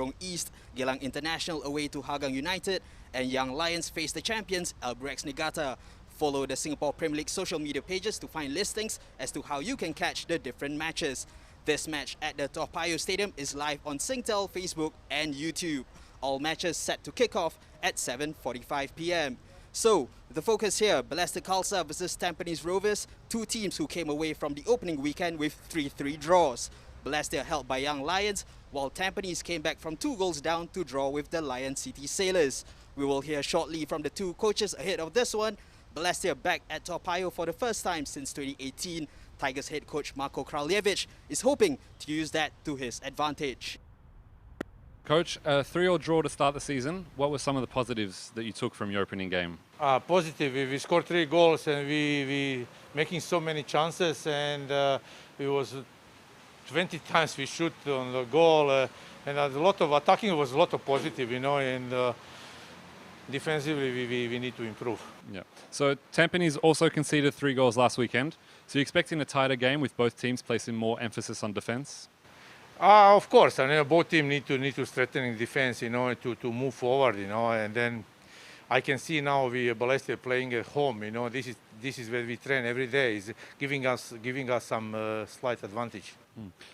Jurong East, Geylang International away to Hougang United, and Young Lions face the champions Albrechts Niigata. Follow the Singapore Premier League social media pages to find listings as to how you can catch the different matches. This match at the Tao Payoh Stadium is live on Singtel, Facebook and YouTube. All matches set to kick off at 7:45 p.m. So, the focus here, Balestier Khalsa versus Tampines Rovers, two teams who came away from the opening weekend with 3-3 draws. Balestier held by Young Lions, while Tampines came back from 2 goals down to draw with the Lion City Sailors. We will hear shortly from the two coaches ahead of this one. Balestier back at Tao Payoh for the first time since 2018. Tigers head coach Marko Kraljevic is hoping to use that to his advantage. Coach, a 3-3 draw to start the season. What were some of the positives that you took from your opening game? Positive. We scored 3 goals and we making so many chances, and it was 20 times we shoot on the goal, and a lot of attacking was a lot of positive, you know, and defensively we need to improve. Yeah. So Tampines also conceded 3 goals last weekend. So you're expecting a tighter game with both teams placing more emphasis on defence? Of course, I mean, both teams need to strengthen defense, you know, to move forward, you know, and then I can see now Balestier playing at home, you know. This is where we train every day. Is giving us some slight advantage.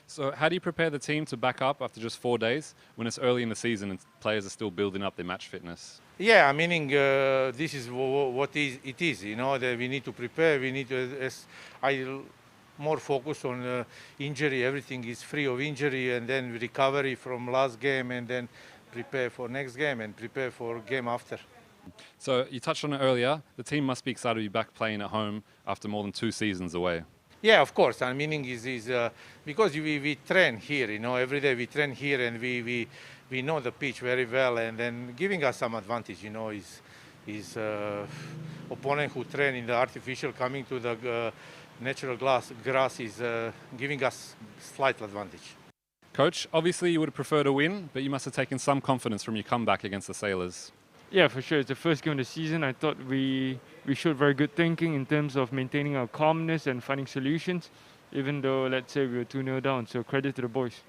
So how do you prepare the team to back up after just 4 days when it's early in the season and players are still building up their match fitness? Yeah, meaning this is what it is, you know, that we need to prepare. We need to, more focus on injury. Everything is free of injury, and then recovery from last game, and then prepare for next game and prepare for game after. So you touched on it earlier. The team must be excited to be back playing at home after more than 2 seasons away. Yeah, of course. And meaning is because we train here, you know, every day we train here, and we know the pitch very well, and then giving us some advantage, you know, is opponent who train in the artificial coming to the natural grass is giving us slight advantage. Coach, obviously you would have preferred a win, but you must have taken some confidence from your comeback against the Sailors. Yeah, for sure. It's the first game of the season. I thought we showed very good thinking in terms of maintaining our calmness and finding solutions, even though, let's say, we were 2-0 down. So credit to the boys.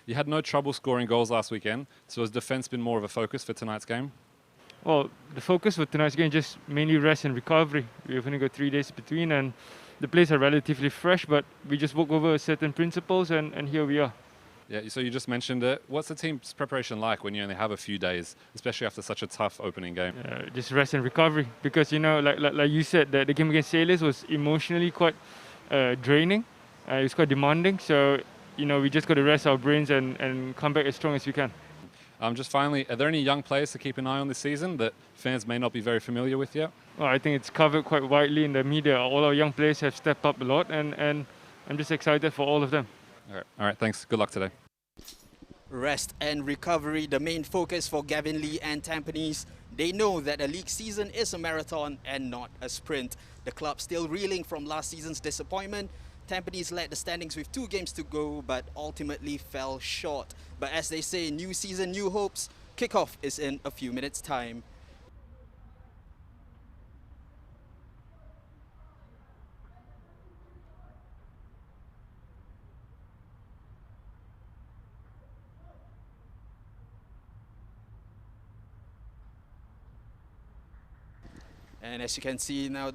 You had no trouble scoring goals last weekend, so has defence been more of a focus for tonight's game? Well, the focus for tonight's game is just mainly rest and recovery. We've only got 3 days between, and the players are relatively fresh, but we just work over certain principles, and here we are. Yeah, so you just mentioned it. What's the team's preparation like when you only have a few days, especially after such a tough opening game? Just rest and recovery, because, you know, like you said, the game against Sailors was emotionally quite draining. It was quite demanding, so, you know, we just got to rest our brains and come back as strong as we can. Just finally, are there any young players to keep an eye on this season that fans may not be very familiar with yet? Well, I think it's covered quite widely in the media. All our young players have stepped up a lot, and I'm just excited for all of them. All right, thanks. Good luck today. Rest and recovery, the main focus for Gavin Lee and Tampines. They know that a league season is a marathon and not a sprint. The club still reeling from last season's disappointment. Tampines led the standings with 2 games to go, but ultimately fell short. But as they say, new season, new hopes. Kickoff is in a few minutes' time. And as you can see now,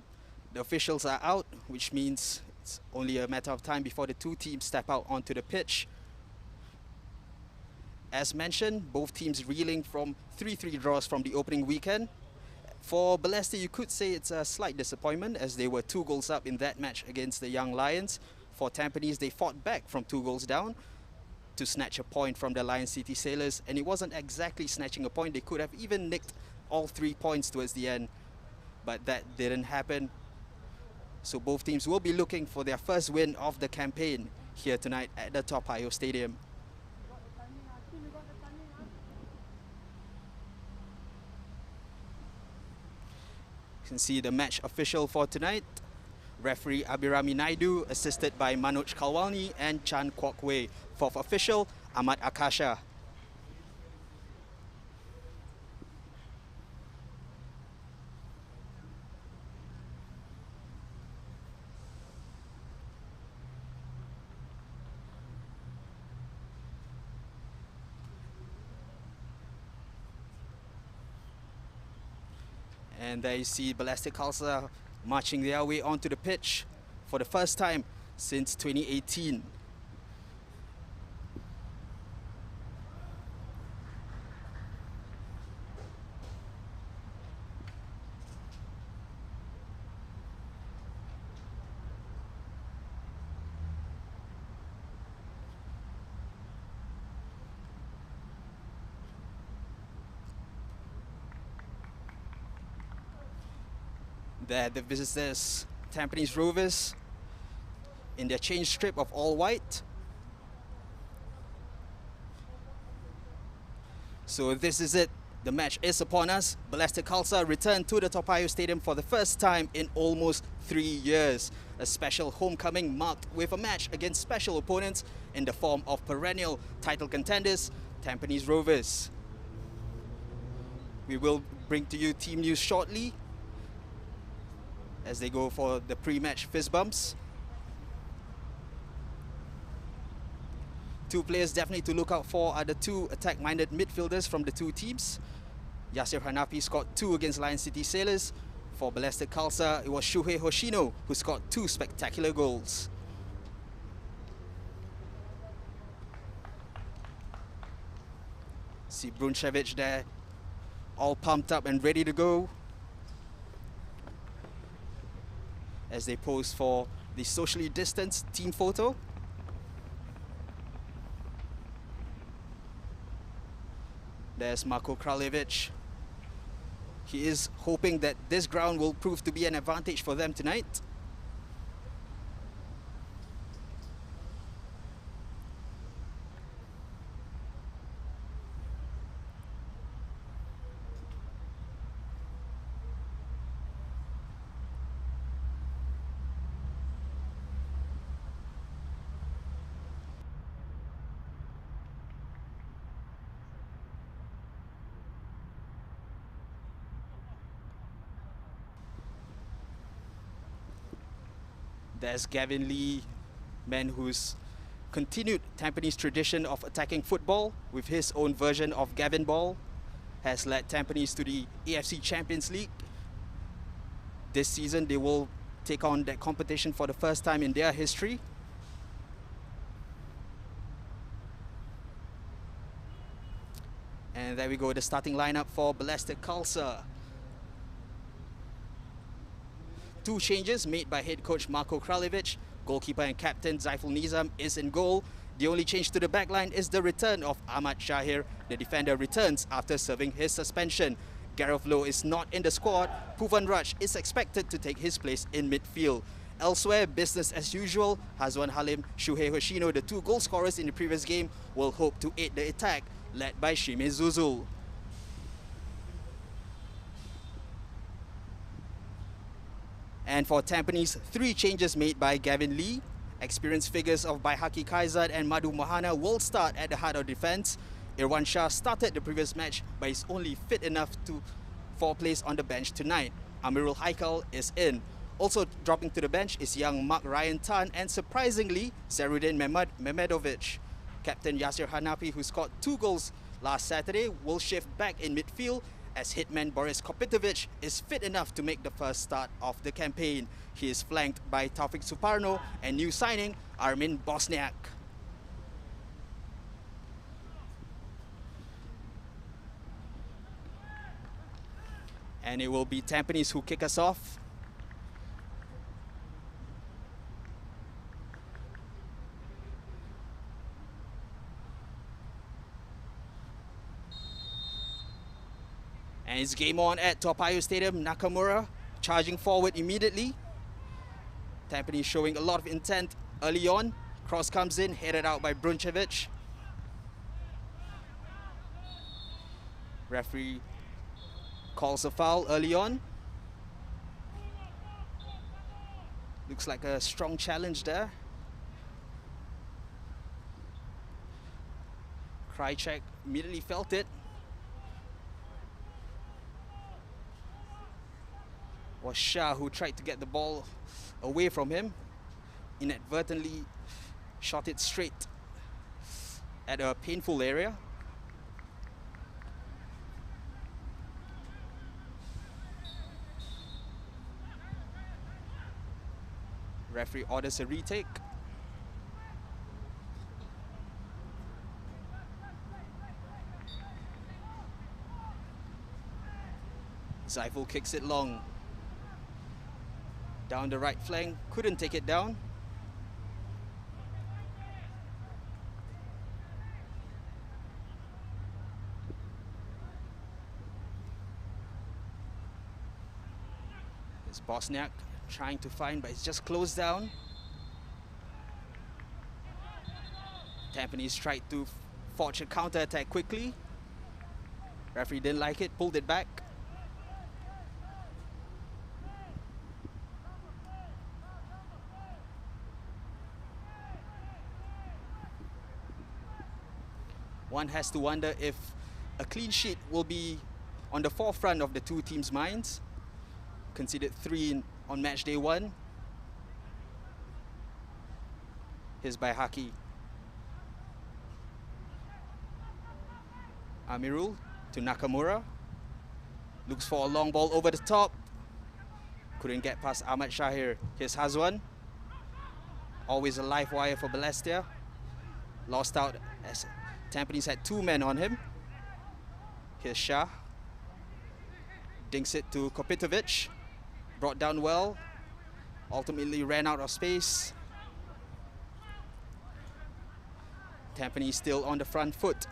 the officials are out, which means it's only a matter of time before the two teams step out onto the pitch. As mentioned, both teams reeling from 3-3 draws from the opening weekend. For Balestier, you could say it's a slight disappointment, as they were 2 goals up in that match against the Young Lions. For Tampines, they fought back from 2 goals down to snatch a point from the Lion City Sailors, and it wasn't exactly snatching a point. They could have even nicked all 3 points towards the end, but that didn't happen. So both teams will be looking for their first win of the campaign here tonight at the Tao Payoh Stadium. You can see the match official for tonight. Referee Abhirami Naidu, assisted by Manoj Kalwani and Chan Kwok Wei. Fourth official, Ahmad Akasha. And there you see Balestier Khalsa marching their way onto the pitch for the first time since 2018. There the visitors, Tampines Rovers, in their change strip of all white. So this is it. The match is upon us. Balestier Khalsa returned to the Tao Payoh Stadium for the first time in almost 3 years. A special homecoming marked with a match against special opponents in the form of perennial title contenders, Tampines Rovers. We will bring to you team news shortly as they go for the pre-match fist bumps. Two players definitely to look out for are the two attack-minded midfielders from the two teams. Yasir Hanafi scored 2 against Lion City Sailors. For Balestier Khalsa, it was Shuhei Hoshino who scored 2 spectacular goals. See Bruncevic there, all pumped up and ready to go as they pose for the socially distanced team photo. There's Marko Kraljevic. He is hoping that this ground will prove to be an advantage for them tonight. There's Gavin Lee, man who's continued Tampines tradition of attacking football with his own version of Gavin Ball, has led Tampines to the AFC Champions League. This season they will take on that competition for the first time in their history. And there we go, the starting lineup for Balestier Khalsa. 2 changes made by head coach Marko Kraljevic. Goalkeeper and captain Zaiful Nizam is in goal. The only change to the backline is the return of Ahmad Shahir. The defender returns after serving his suspension. Gareth Lowe is not in the squad. Puvan Raj is expected to take his place in midfield. Elsewhere, business as usual. Hazwan Halim, Shuhei Hoshino, the 2 goal scorers in the previous game, will hope to aid the attack, led by Shime Zuzul. And for Tampines, 3 changes made by Gavin Lee. Experienced figures of Baihaki Kaizad and Madhu Mohana will start at the heart of defense. Irwan Shah started the previous match, but is only fit enough for place on the bench tonight. Amirul Haikal is in. Also dropping to the bench is young Mark Ryan Tan and surprisingly, Sarudin Mehmedovic. Captain Yasir Hanafi, who scored 2 goals last Saturday, will shift back in midfield as hitman Boris Kopitovic is fit enough to make the first start of the campaign. He is flanked by Taufik Suparno and new signing Armin Bosniak. And it will be Tampines who kick us off. And it's game on at Tao Payoh Stadium. Nakamura charging forward immediately. Tampines showing a lot of intent early on. Cross comes in, headed out by Bruncevic. Referee calls a foul early on. Looks like a strong challenge there. Krajcek immediately felt it. Was Shah who tried to get the ball away from him. Inadvertently shot it straight at a painful area. Referee orders a retake. Zaiful kicks it long. Down the right flank, couldn't take it down. It's Bosniak trying to find, but it's just closed down. Tampines tried to forge a counter-attack quickly. Referee didn't like it, pulled it back. One has to wonder if a clean sheet will be on the forefront of the two teams' minds. Conceded 3 on match day 1. Here's by Haki. Amirul to Nakamura. Looks for a long ball over the top. Couldn't get past Ahmad Shahir. Here's Hazwan. Always a live wire for Balestier. Lost out as Tampines had 2 men on him. Here's Shah. Dinks it to Kopitovic. Brought down well. Ultimately ran out of space. Tampines still on the front foot.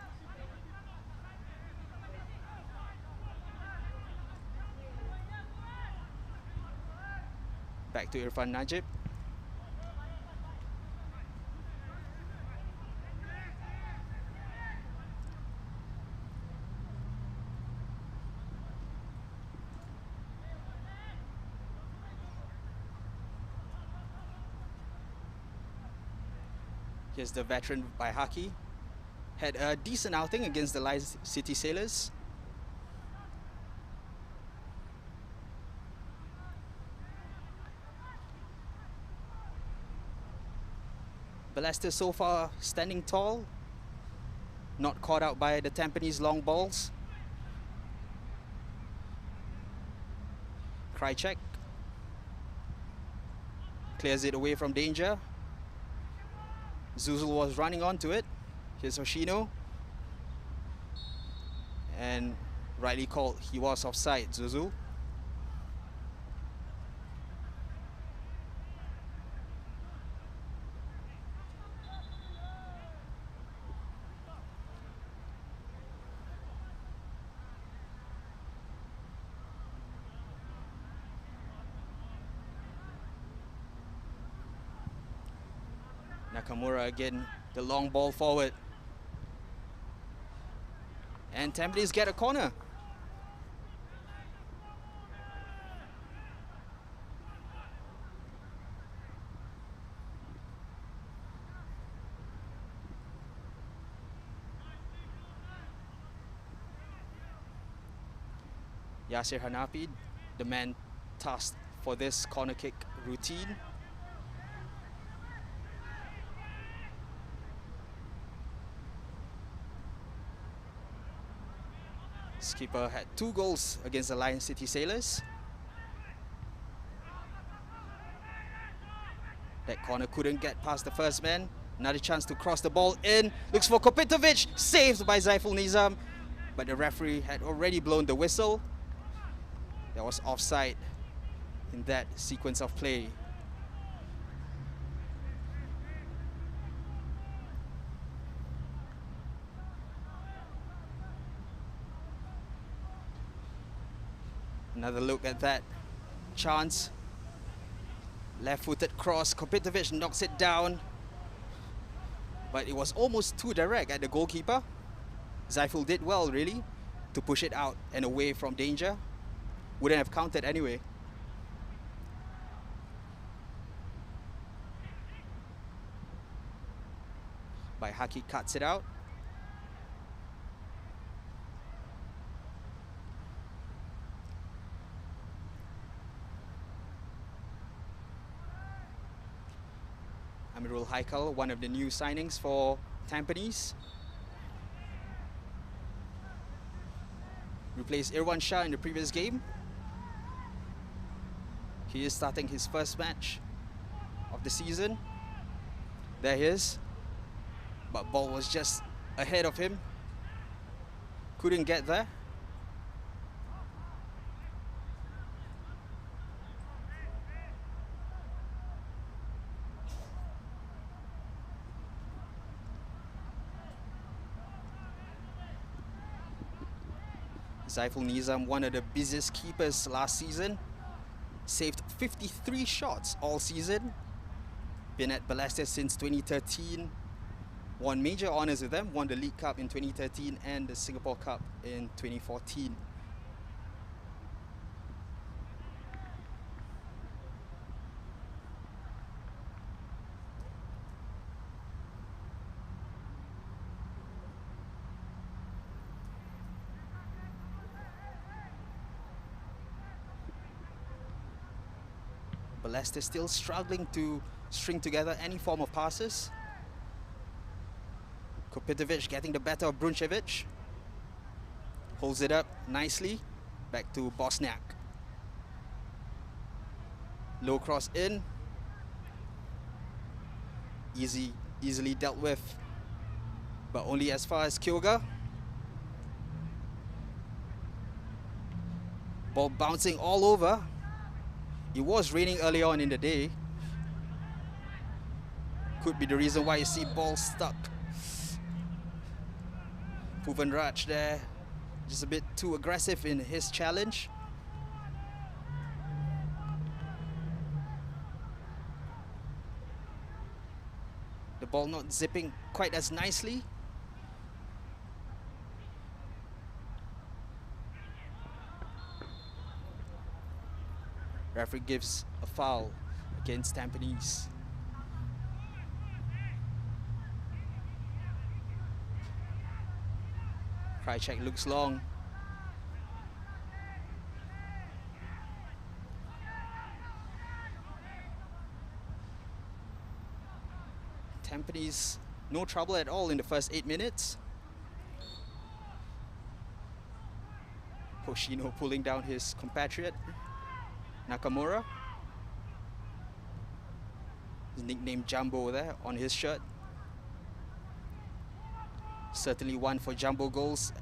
Back to Irfan Najib. Here's the veteran by Haki. Had a decent outing against the Lions City Sailors. Balestier so far standing tall, not caught out by the Tampines long balls. Krychek clears it away from danger. Zuzul was running onto it. Here's Hoshino. And rightly called, he was offside, Zuzul. Nakamura again, the long ball forward. And Tampines get a corner. Yasir Hanafi, the man tasked for this corner kick routine. Skipper had 2 goals against the Lion City Sailors. That corner couldn't get past the first man. Another chance to cross the ball in. Looks for Kopitovic, saved by Zaiful Nizam. But the referee had already blown the whistle. There was offside in that sequence of play. Another look at that chance. Left-footed cross, Kopitovic knocks it down. But it was almost too direct at the goalkeeper. Zaiful did well, really, to push it out and away from danger. Wouldn't have counted anyway. By Haki cuts it out. Amirul Haikal, one of the new signings for Tampines. Replaced Irwan Shah in the previous game. He is starting his first match of the season. There he is. But ball was just ahead of him. Couldn't get there. Zaiful Nizam, one of the busiest keepers last season, saved 53 shots all season. Been at Balestier since 2013. Won major honours with them, won the League Cup in 2013 and the Singapore Cup in 2014. Balestier still struggling to string together any form of passes. Kopitovic getting the better of Bruncevic. Holds it up nicely. Back to Bosniak. Low cross in. Easily dealt with, but only as far as Kyoga. Ball bouncing all over. It was raining early on in the day. Could be the reason why you see ball stuck. Puvan Raj there, just a bit too aggressive in his challenge. The ball not zipping quite as nicely. Referee gives a foul against Tampines. Krychek looks long. Tampines, no trouble at all in the first 8 minutes. Hoshino pulling down his compatriot, Nakamura. His nickname Jumbo there on his shirt. Certainly one for Jumbo goals,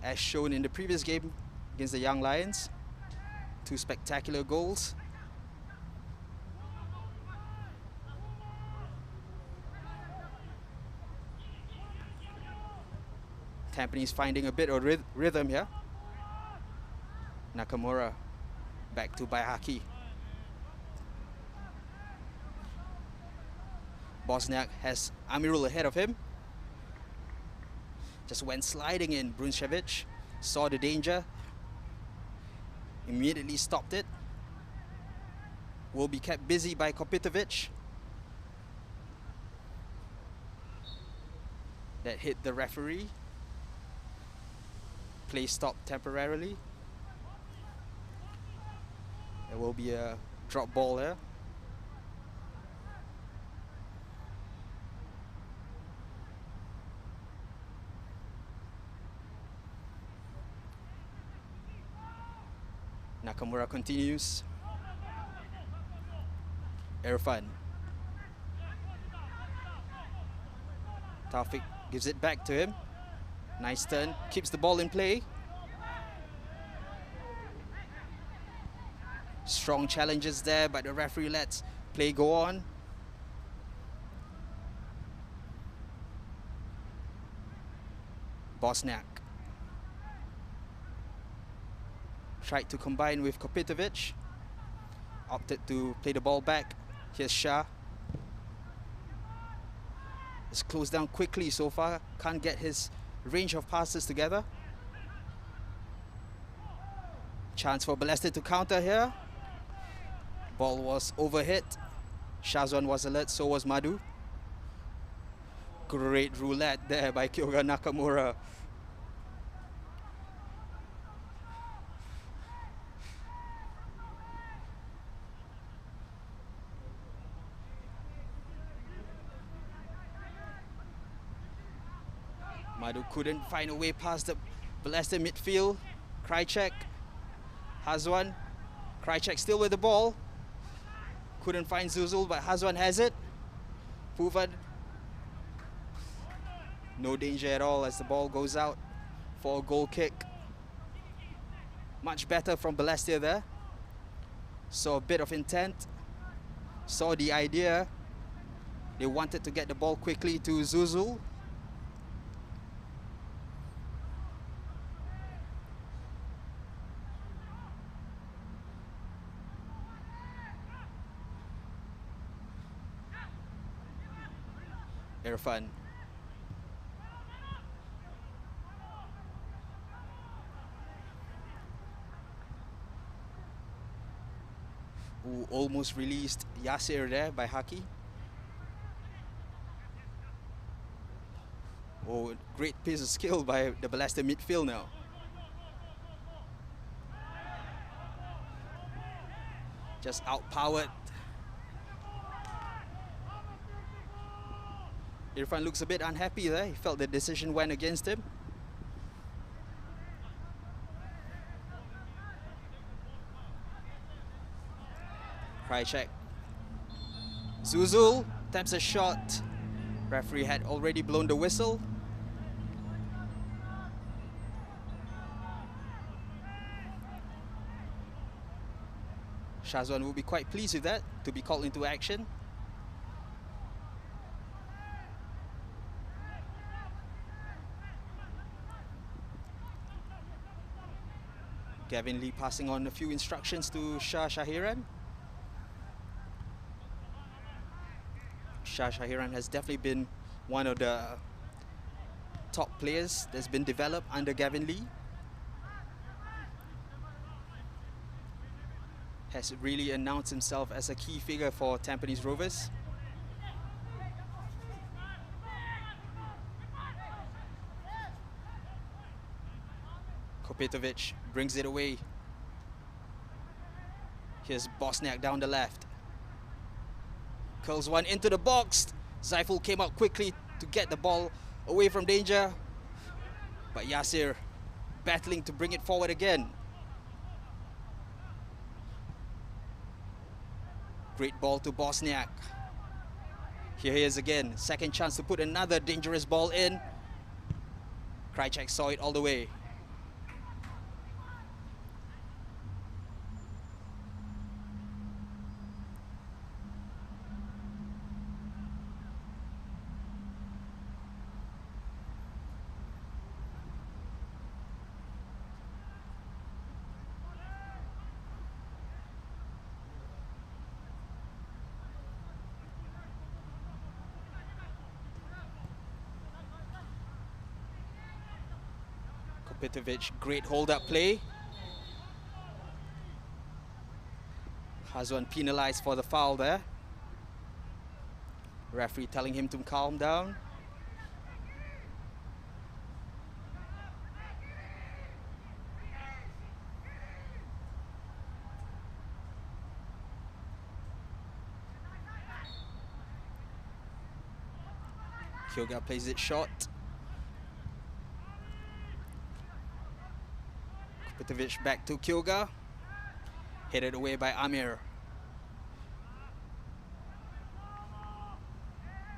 as shown in the previous game against the Young Lions. 2 spectacular goals. Tampines finding a bit of rhythm here. Nakamura back to Bayhaki. Bosniak has Amirul ahead of him. Just went sliding in. Bruncevic saw the danger, immediately stopped it. Will be kept busy by Kopitovic. That hit the referee. Play stopped temporarily. There will be a drop ball there. Nakamura continues. Irfan. Taufik gives it back to him. Nice turn, keeps the ball in play. Strong challenges there, but the referee lets play go on. Bosniak tried to combine with Kopitovic. Opted to play the ball back. Here's Shah. It's closed down quickly so far. Can't get his range of passes together. Chance for Balestier to counter here. Ball was overhit. Shazwan was alert, so was Madhu. Great roulette there by Kyoga Nakamura. Madhu couldn't find a way past the Balestier midfield. Krychek, Hazwan. Krychek still with the ball. Couldn't find Zuzul, but Hazwan has it. Puvan. No danger at all as the ball goes out for a goal kick. Much better from Balestier there. Saw a bit of intent. Saw the idea. They wanted to get the ball quickly to Zuzul. Irfan. Who almost released Yasir there by Haki. Oh, great piece of skill by the Balestier midfield now. Just outpowered. Irfan looks a bit unhappy there. He felt the decision went against him. Krychek. Zuzul attempts a shot. Referee had already blown the whistle. Shazwan will be quite pleased with that, to be called into action. Gavin Lee passing on a few instructions to Shah Shahiran. Shah Shahiran has definitely been one of the top players that's been developed under Gavin Lee. Has really announced himself as a key figure for Tampines Rovers. Kopetovic brings it away. Here's Bosniak down the left. Curls one into the box. Zaiful came out quickly to get the ball away from danger. But Yasir battling to bring it forward again. Great ball to Bosniak. Here he is again. Second chance to put another dangerous ball in. Krychek saw it all the way. Kopetovic, great hold-up play. Hazwan penalized for the foul there. Referee telling him to calm down. Kyoga plays it short. Kopetovic back to Kyoga. Headed away by Amir.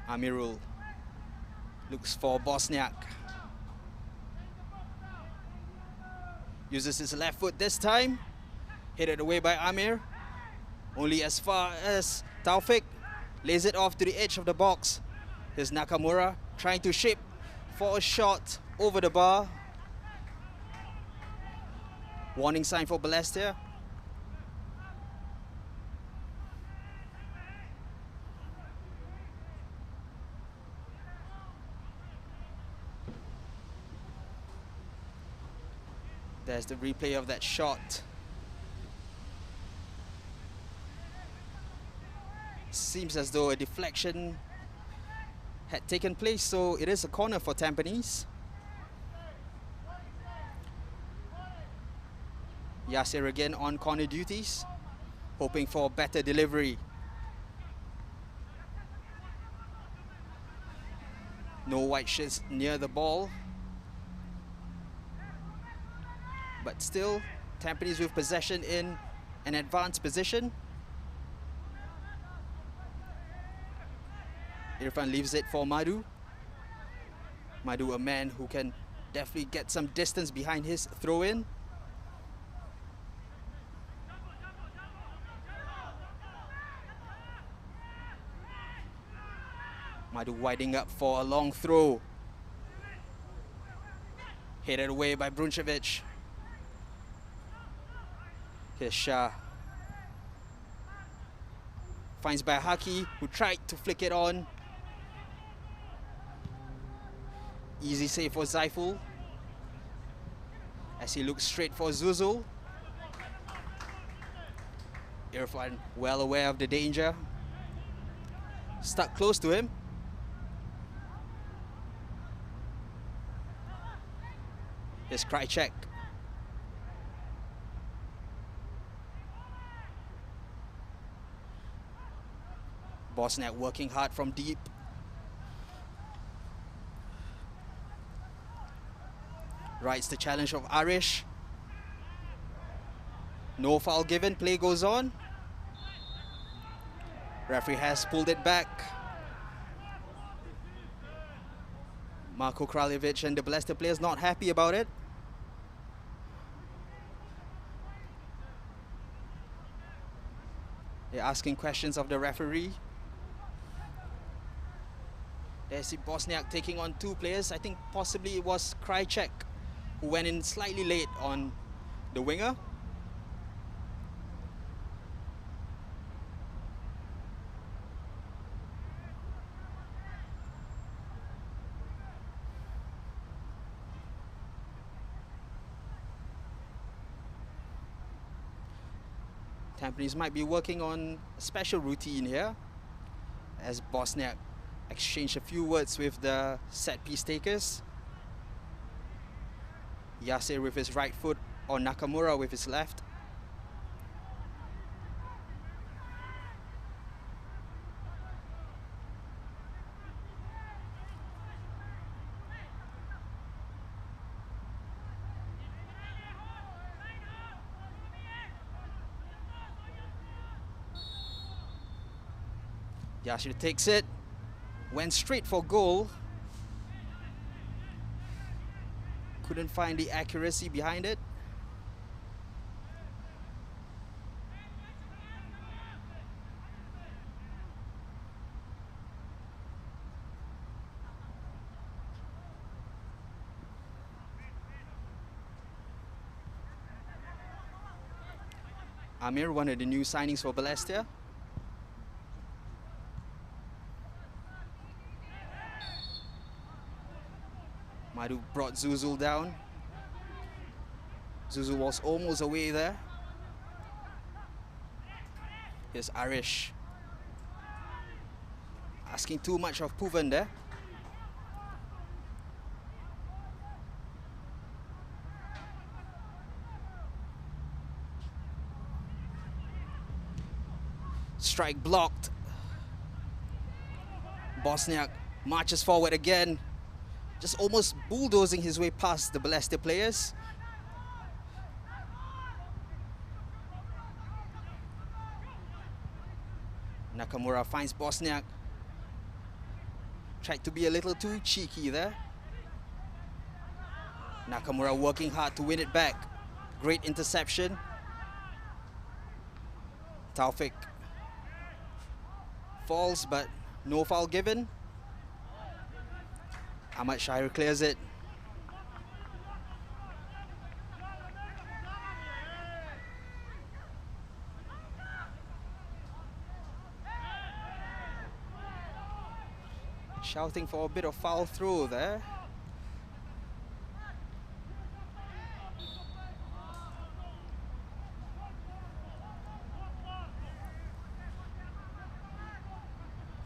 Amirul looks for Bosniak. Uses his left foot this time. Headed away by Amir. Only as far as Taufik lays it off to the edge of the box. Here's Nakamura trying to shape for a shot over the bar. Warning sign for Balestier. There's the replay of that shot. Seems as though a deflection had taken place, so it is a corner for Tampines. Yasir again on corner duties, hoping for better delivery. No white shirts near the ball. But still, Tampines with possession in an advanced position. Irfan leaves it for Madu. Madu, a man who can definitely get some distance behind his throw-in. Madu widening up for a long throw. Headed away by Bruncevic. Here's Shah. Finds by Haki, who tried to flick it on. Easy save for Zaiful, as he looks straight for Zuzul. Irfan well aware of the danger. Stuck close to him. Here's Krajcek. Bosniak working hard from deep. Rides the challenge of Arish. No foul given, play goes on. Referee has pulled it back. Marko Kraljevic and the Balestier players not happy about it. They're asking questions of the referee. There's Bosniak taking on two players. I think possibly it was Krajcek who went in slightly late on the winger. Tampines might be working on a special routine here, as Bosniak exchange a few words with the set piece takers. Yasser with his right foot, or Nakamura with his left. Yasser takes it, went straight for goal. Couldn't find the accuracy behind it. Amir, one of the new signings for Balestier. Madu brought Zuzul down. Zuzul was almost away there. Here's Arish. Asking too much of Puvan there. Strike blocked. Bosniak marches forward again, just almost bulldozing his way past the Balestier players. Nakamura finds Bosniak. Tried to be a little too cheeky there. Nakamura working hard to win it back. Great interception. Taufik falls, but no foul given. Ahmad Shahir clears it. Shouting for a bit of foul throw there.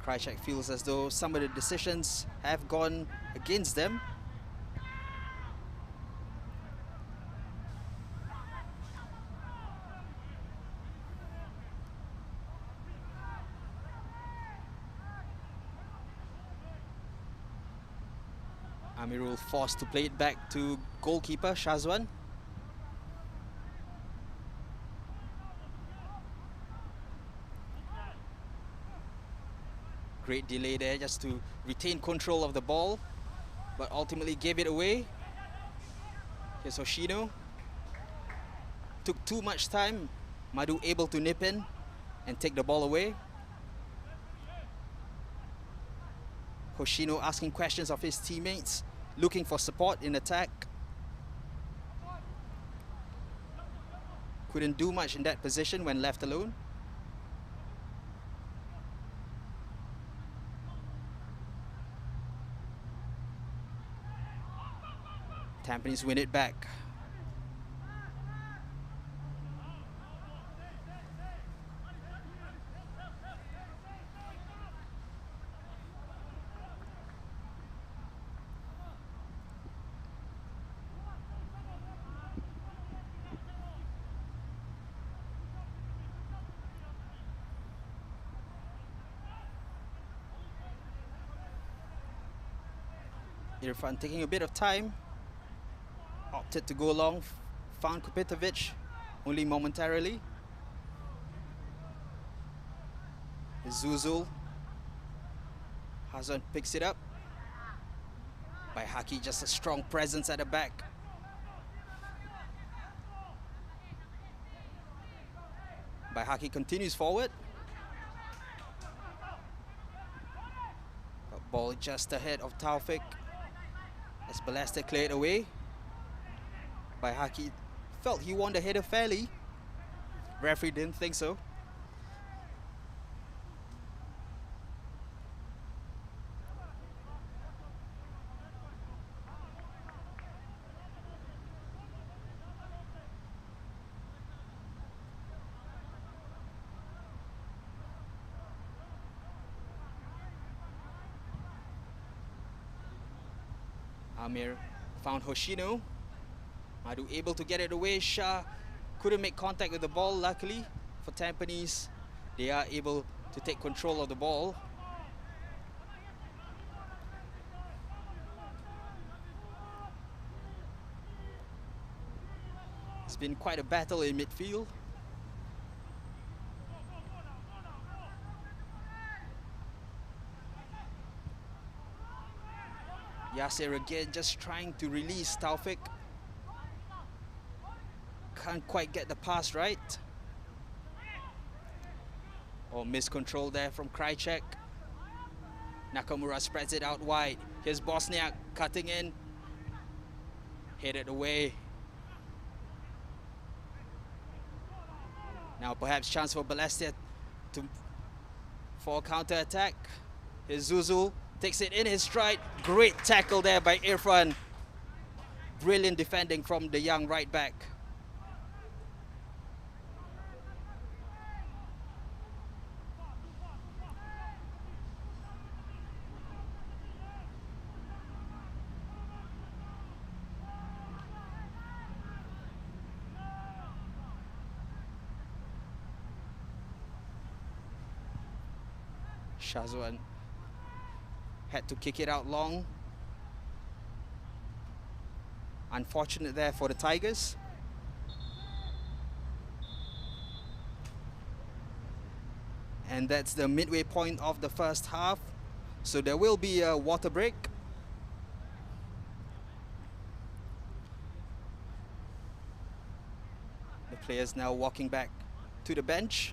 Krajcek feels as though some of the decisions have gone against them. Amirul forced to play it back to goalkeeper Shazwan. Great delay there just to retain control of the ball, but ultimately gave it away. Here's Hoshino. Took too much time. Madu able to nip in and take the ball away. Hoshino asking questions of his teammates, looking for support in attack. Couldn't do much in that position when left alone. Tampines win it back. Irfan taking a bit of time, opted to go long, found Kupitovic only momentarily. Zuzul. Hazan picks it up. By Haki, just a strong presence at the back. By Haki continues forward. But ball just ahead of Taufik as Balestier cleared away. By Haki felt he won the header fairly. Referee didn't think so. Amir found Hoshino. Madu able to get it away. Shah couldn't make contact with the ball. Luckily for Tampines, they are able to take control of the ball. It's been quite a battle in midfield. Yasser again just trying to release Taufik. Can't quite get the pass right. Or miscontrol there from Krajcek. Nakamura spreads it out wide. Here's Bosniak cutting in. Headed away. Now perhaps chance for Balestier for a counter attack. Here's Zuzul. Takes it in his stride. Great tackle there by Irfan. Brilliant defending from the young right back. Shazwan had to kick it out long. Unfortunate there for the Tigers. And that's the midway point of the first half. So there will be a water break. The players now walking back to the bench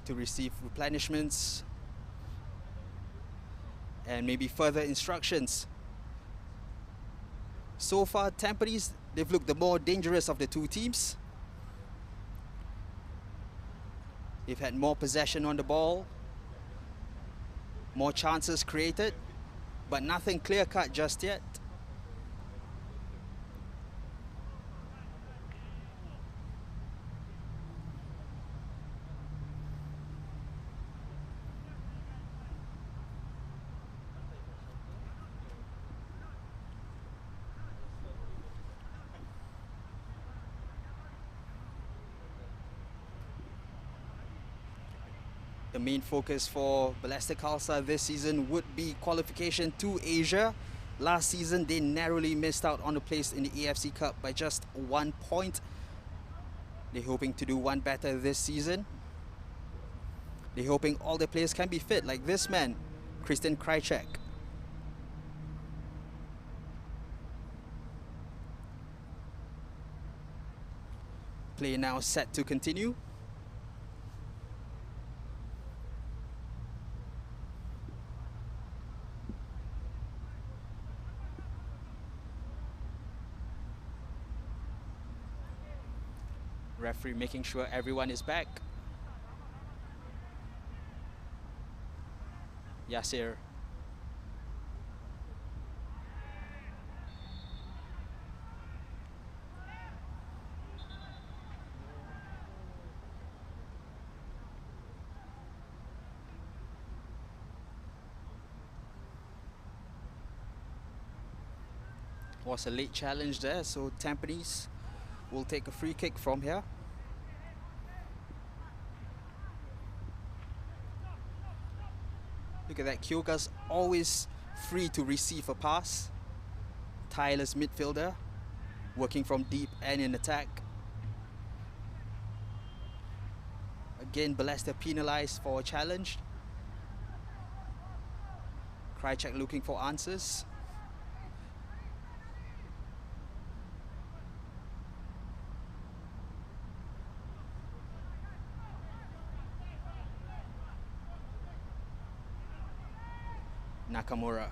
to receive replenishments and maybe further instructions. So far, Tampines, they've looked the more dangerous of the two teams. They've had more possession on the ball, more chances created, but nothing clear-cut just yet. The main focus for Balestier Khalsa this season would be qualification to Asia. Last season, they narrowly missed out on a place in the AFC Cup by just 1 point. They're hoping to do one better this season. They're hoping all the players can be fit, like this man, Christian Krajcek. Play now set to continue. Referee making sure everyone is back. Yasir. Was a late challenge there, so Tampines will take a free kick from here. Look at that, Kyoga's always free to receive a pass. Tireless midfielder, working from deep and in attack. Again, Balestier penalized for a challenge. Krajcek looking for answers. Nakamura.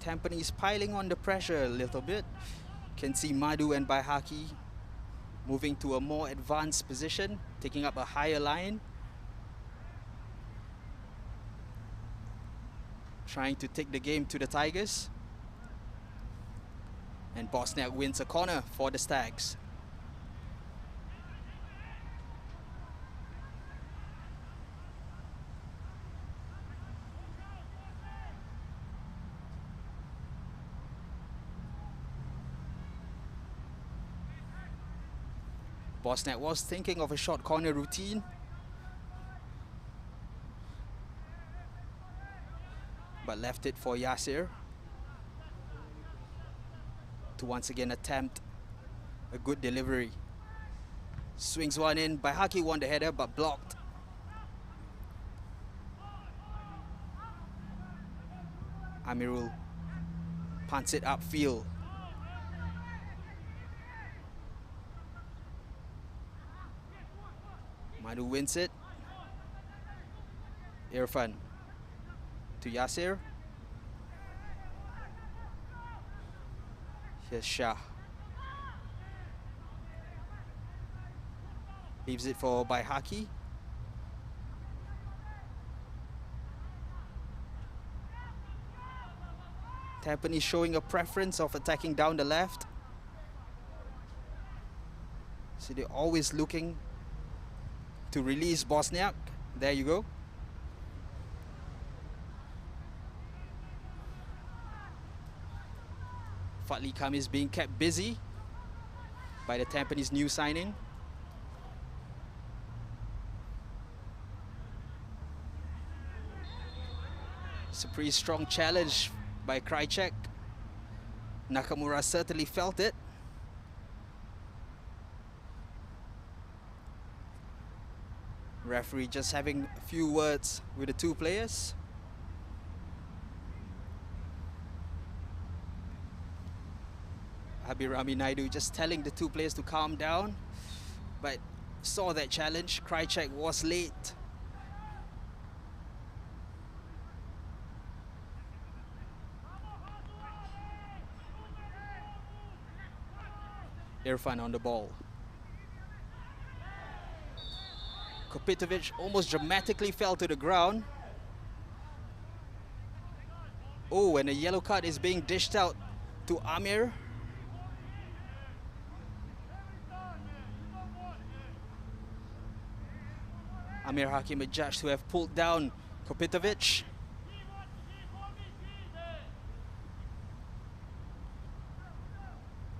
Tampines piling on the pressure a little bit. Can see Madu and Baihaki moving to a more advanced position, taking up a higher line. Trying to take the game to the Tigers. And Bosniak wins a corner for the Stags. Bosniak was thinking of a short corner routine, but left it for Yasir to once again attempt a good delivery. Swings one in, Baihaki won the header but blocked. Amirul punts it upfield. Madu wins it. Irfan to Yasir. Here's Shah. Leaves it for Baihaki. Tampines showing a preference of attacking down the left. So they're always looking to release Bosniak. There you go. Fadli Kam is being kept busy by the Tampines new signing. It's a pretty strong challenge by Krajcek. Nakamura certainly felt it. Referee just having a few words with the two players. Abhirami Naidu just telling the two players to calm down, but saw that challenge. Krajcek was late. Irfan on the ball. Kopitovic almost dramatically fell to the ground. Oh, and a yellow card is being dished out to Amir. Amir Hakim adjudged to have pulled down Kopitovic.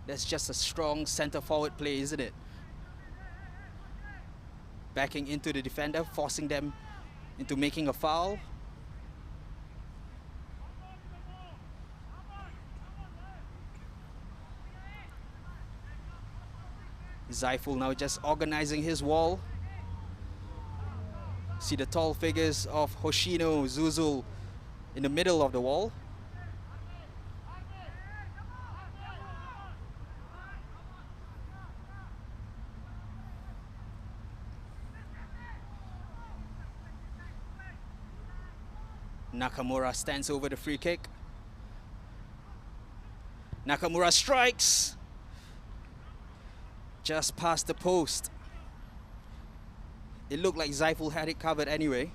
That's just a strong centre forward play, isn't it? Backing into the defender, forcing them into making a foul. Zaiful now just organizing his wall. See the tall figures of Hoshino, Zuzul in the middle of the wall. Nakamura stands over the free kick. Nakamura strikes. Just past the post. It looked like Zaiful had it covered anyway.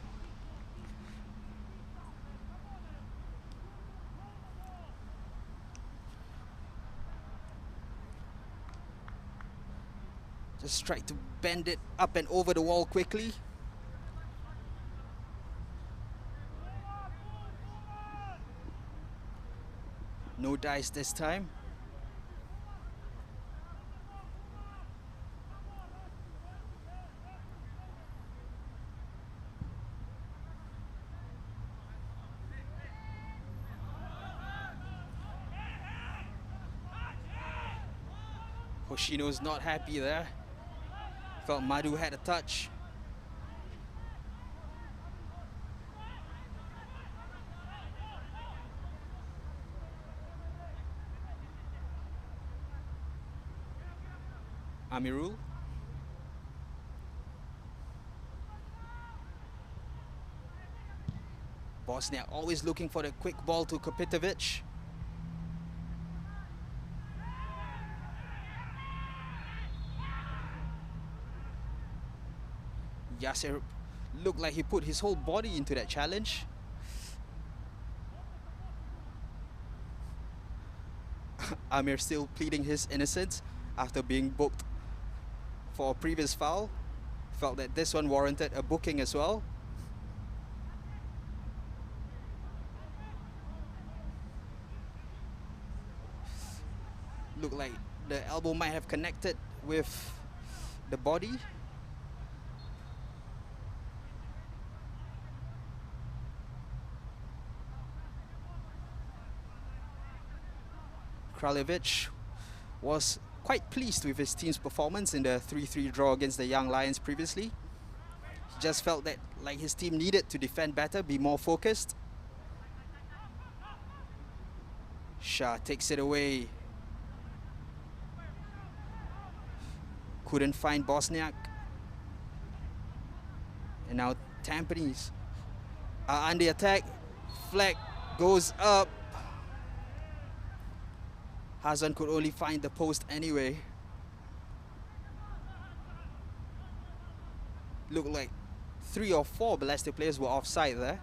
Just tried to bend it up and over the wall quickly. No dice this time. Hoshino's not happy there. Felt Madhu had a touch. Amirul. Bosnia always looking for the quick ball to Kopitovic. Yasser looked like he put his whole body into that challenge. Amir still pleading his innocence after being booked for a previous foul. Felt that this one warranted a booking as well. Looked like the elbow might have connected with the body. Kraljevic was quite pleased with his team's performance in the 3-3 draw against the Young Lions previously. He just felt that like his team needed to defend better, be more focused. Shah takes it away. Couldn't find Bosniak. And now Tampines are under attack. Flag goes up. Hazan could only find the post anyway. Looked like 3 or 4 Balestier players were offside there.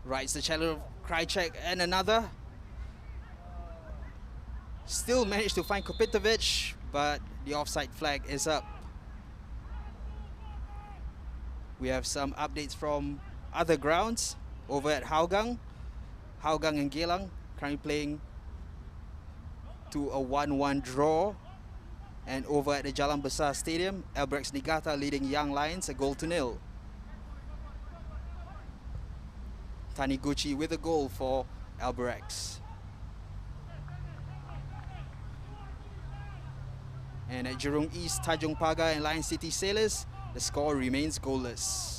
Rides the challenge of Krajcek and another. Still managed to find Kopitovic, but the offside flag is up. We have some updates from other grounds over at Hougang. Hougang and Geylang currently playing to a 1-1 draw. And over at the Jalan Besar Stadium, Albrecht Niigata leading Young Lions a 0-0. Taniguchi with a goal for Albrecht. And at Jurong East, Tanjung Pagar and Lion City Sailors, the score remains goalless.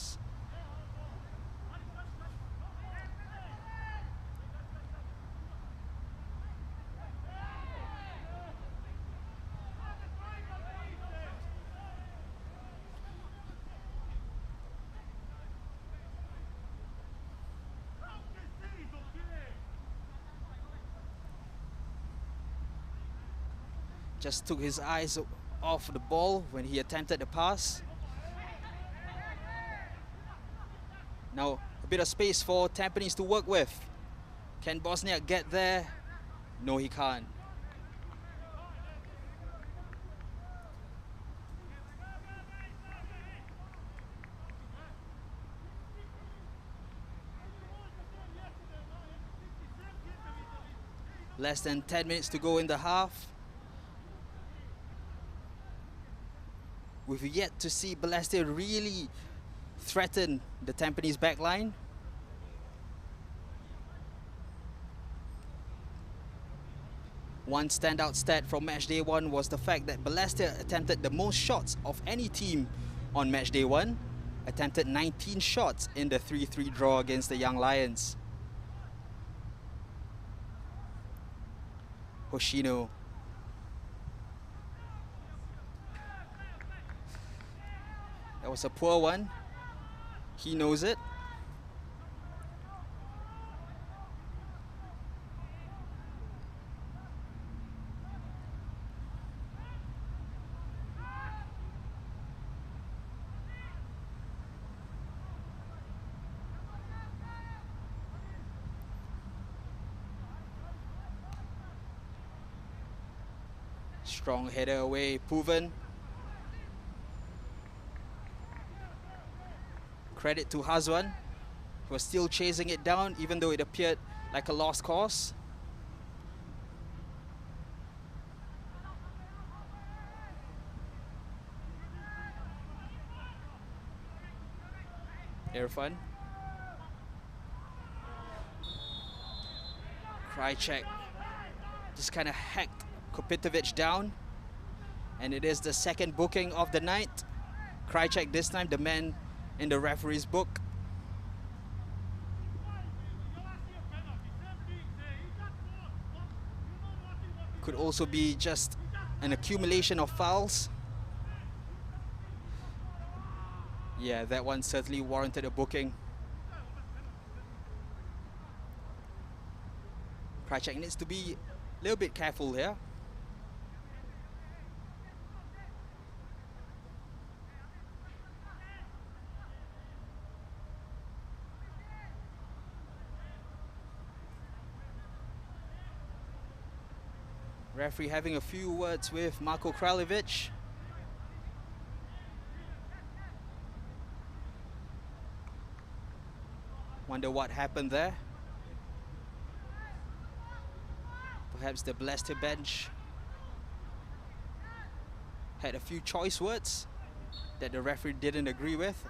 Just took his eyes off the ball when he attempted the pass. Now a bit of space for Tampines to work with. Can Bosniak get there? No, he can't. Less than 10 minutes to go in the half. We've yet to see Balestier really threaten the Tampines backline. One standout stat from match day 1 was the fact that Balestier attempted the most shots of any team on match day 1, attempted 19 shots in the 3-3 draw against the Young Lions. Hoshino. That was a poor one. He knows it. Strong header away, Puven. Credit to Hazwan, who was still chasing it down even though it appeared like a lost cause. Irfan. Krychek just kind of hacked Kopitovic down, and it is the second booking of the night. Krychek this time the man in the referee's book. Could also be just an accumulation of fouls. Yeah, that one certainly warranted a booking. Krychek needs to be a little bit careful here. Referee having a few words with Marko Kraljevic. Wonder what happened there. Perhaps the Balestier bench had a few choice words that the referee didn't agree with.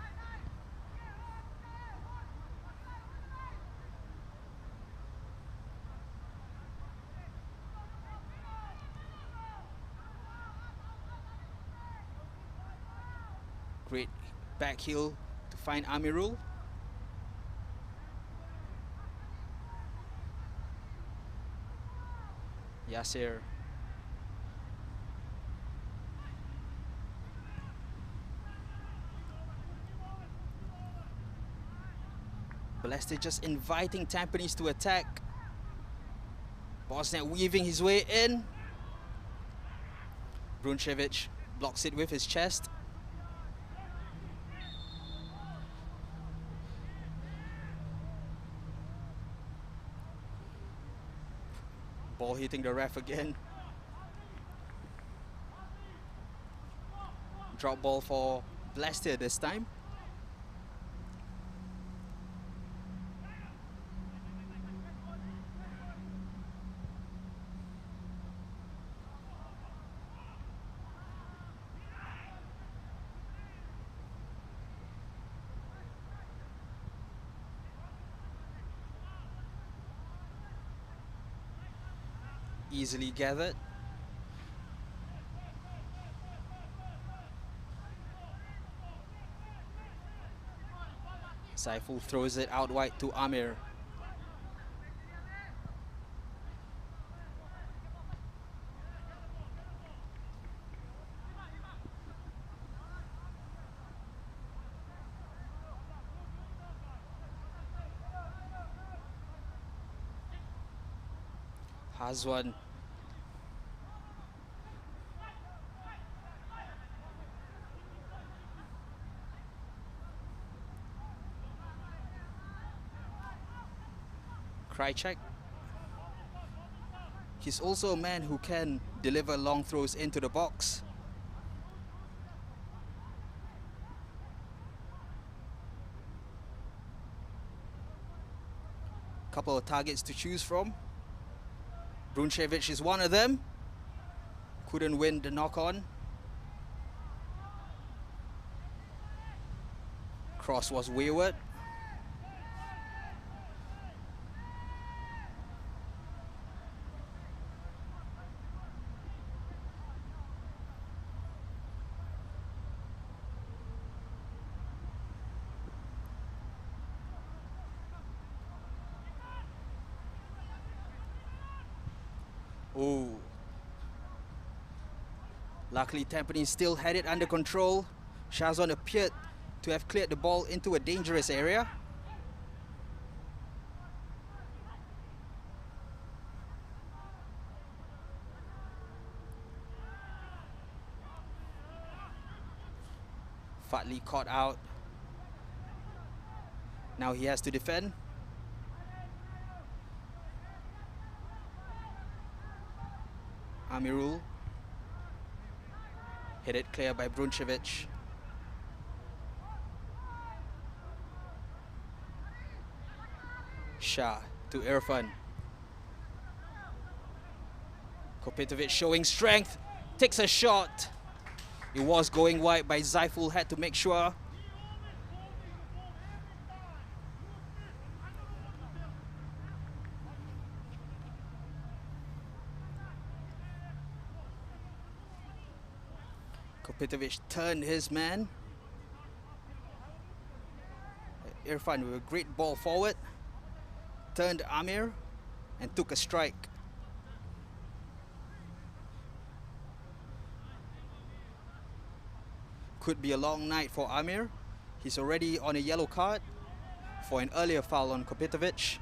Great back heel to find Amirul. Yasir. Balestier just inviting Tampines to attack. Bosniak weaving his way in. Bruncevic blocks it with his chest. Ball hitting the ref again. Drop ball for Balestier this time. Easily gathered. Saiful throws it out wide to Amir. Hazwan. Krychek. He's also a man who can deliver long throws into the box. Couple of targets to choose from. Bruncevic is one of them. Couldn't win the knock-on. Cross was wayward. Oh. Luckily, Tampines still had it under control. Shazwan appeared to have cleared the ball into a dangerous area. Fadli caught out. Now he has to defend. Amirul. Headed clear by Bruncevic. Shah to Irfan. Kopitovic showing strength. Takes a shot. It was going wide, but Zaiful had to make sure. Kopitovic turned his man. Irfan with a great ball forward. Turned Amir and took a strike. Could be a long night for Amir. He's already on a yellow card for an earlier foul on Kopitovic.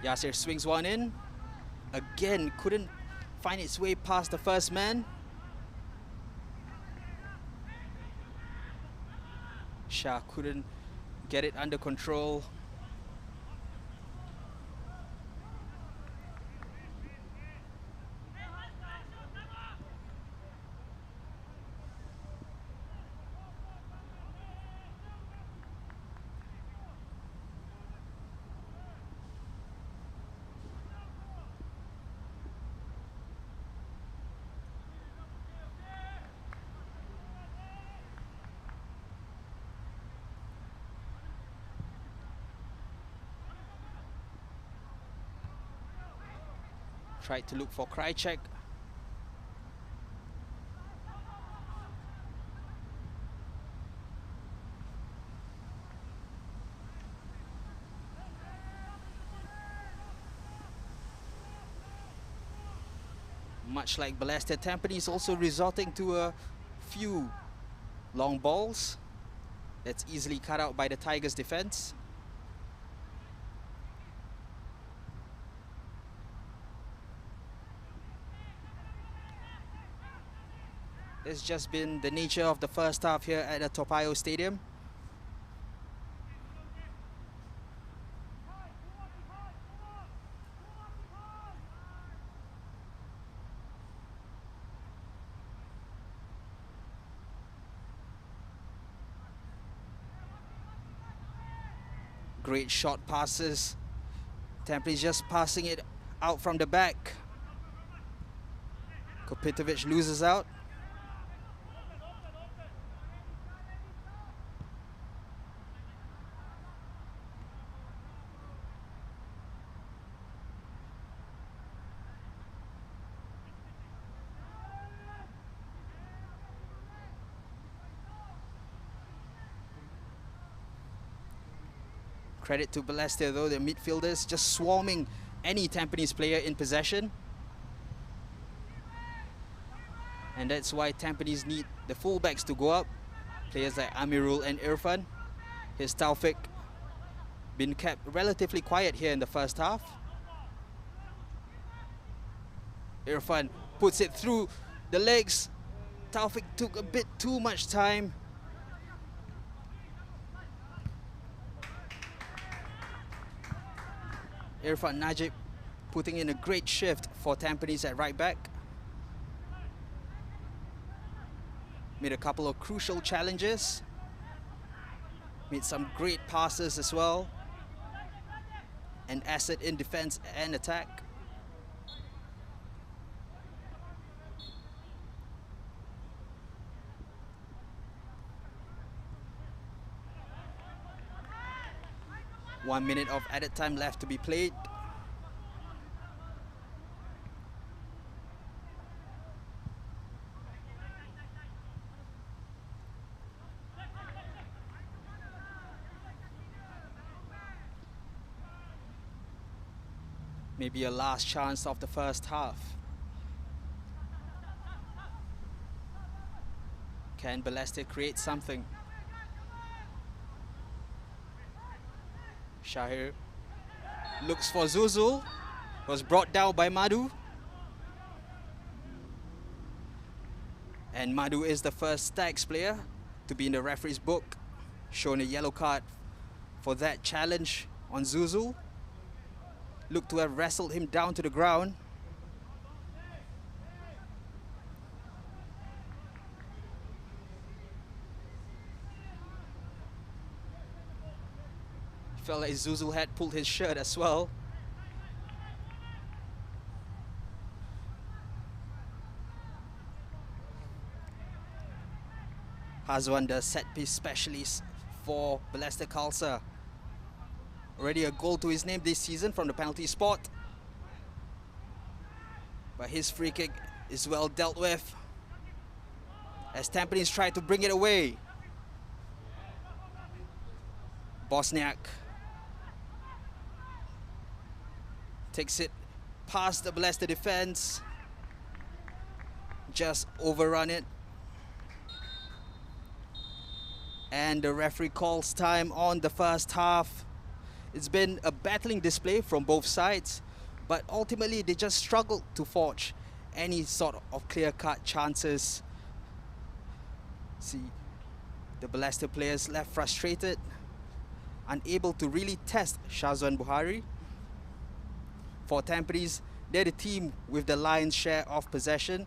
Yasir swings one in. Again, couldn't find its way past the first man. Shah couldn't get it under control. Tried to look for Krajcek. Much like Balestier, Tampines also resorting to a few long balls that's easily cut out by the Tigers' defense. It's just been the nature of the first half here at the Tao Payoh Stadium. Great short passes. Tampines just passing it out from the back. Kopitovic loses out. Credit to Balestier though, the midfielders just swarming any Tampines player in possession. And that's why Tampines need the fullbacks to go up. Players like Amirul and Irfan. Here's Taufik. Been kept relatively quiet here in the first half. Irfan puts it through the legs. Taufik took a bit too much time. Irfan Najib putting in a great shift for Tampines at right back. Made a couple of crucial challenges. Made some great passes as well. an asset in defense and attack. One minute of added time left to be played. Maybe a last chance of the first half. Can Balestier create something? Shahir looks for Zuzul. Was brought down by Madhu. And Madhu is the first Stags player to be in the referee's book, shown a yellow card for that challenge on Zuzul. Looked to have wrestled him down to the ground. Felt like Zuzul had pulled his shirt as well. Hazwan, the set-piece specialist for Balestier Khalsa. Already a goal to his name this season from the penalty spot. But his free kick is well dealt with, as Tampines try to bring it away. Bosniak takes it past the Balestier defense. Just overrun it. And the referee calls time on the first half. It's been a battling display from both sides, but ultimately they just struggled to forge any sort of clear-cut chances. See, the Balestier players left frustrated, unable to really test Shazwan Buhari. For Tampines, they're the team with the lion's share of possession,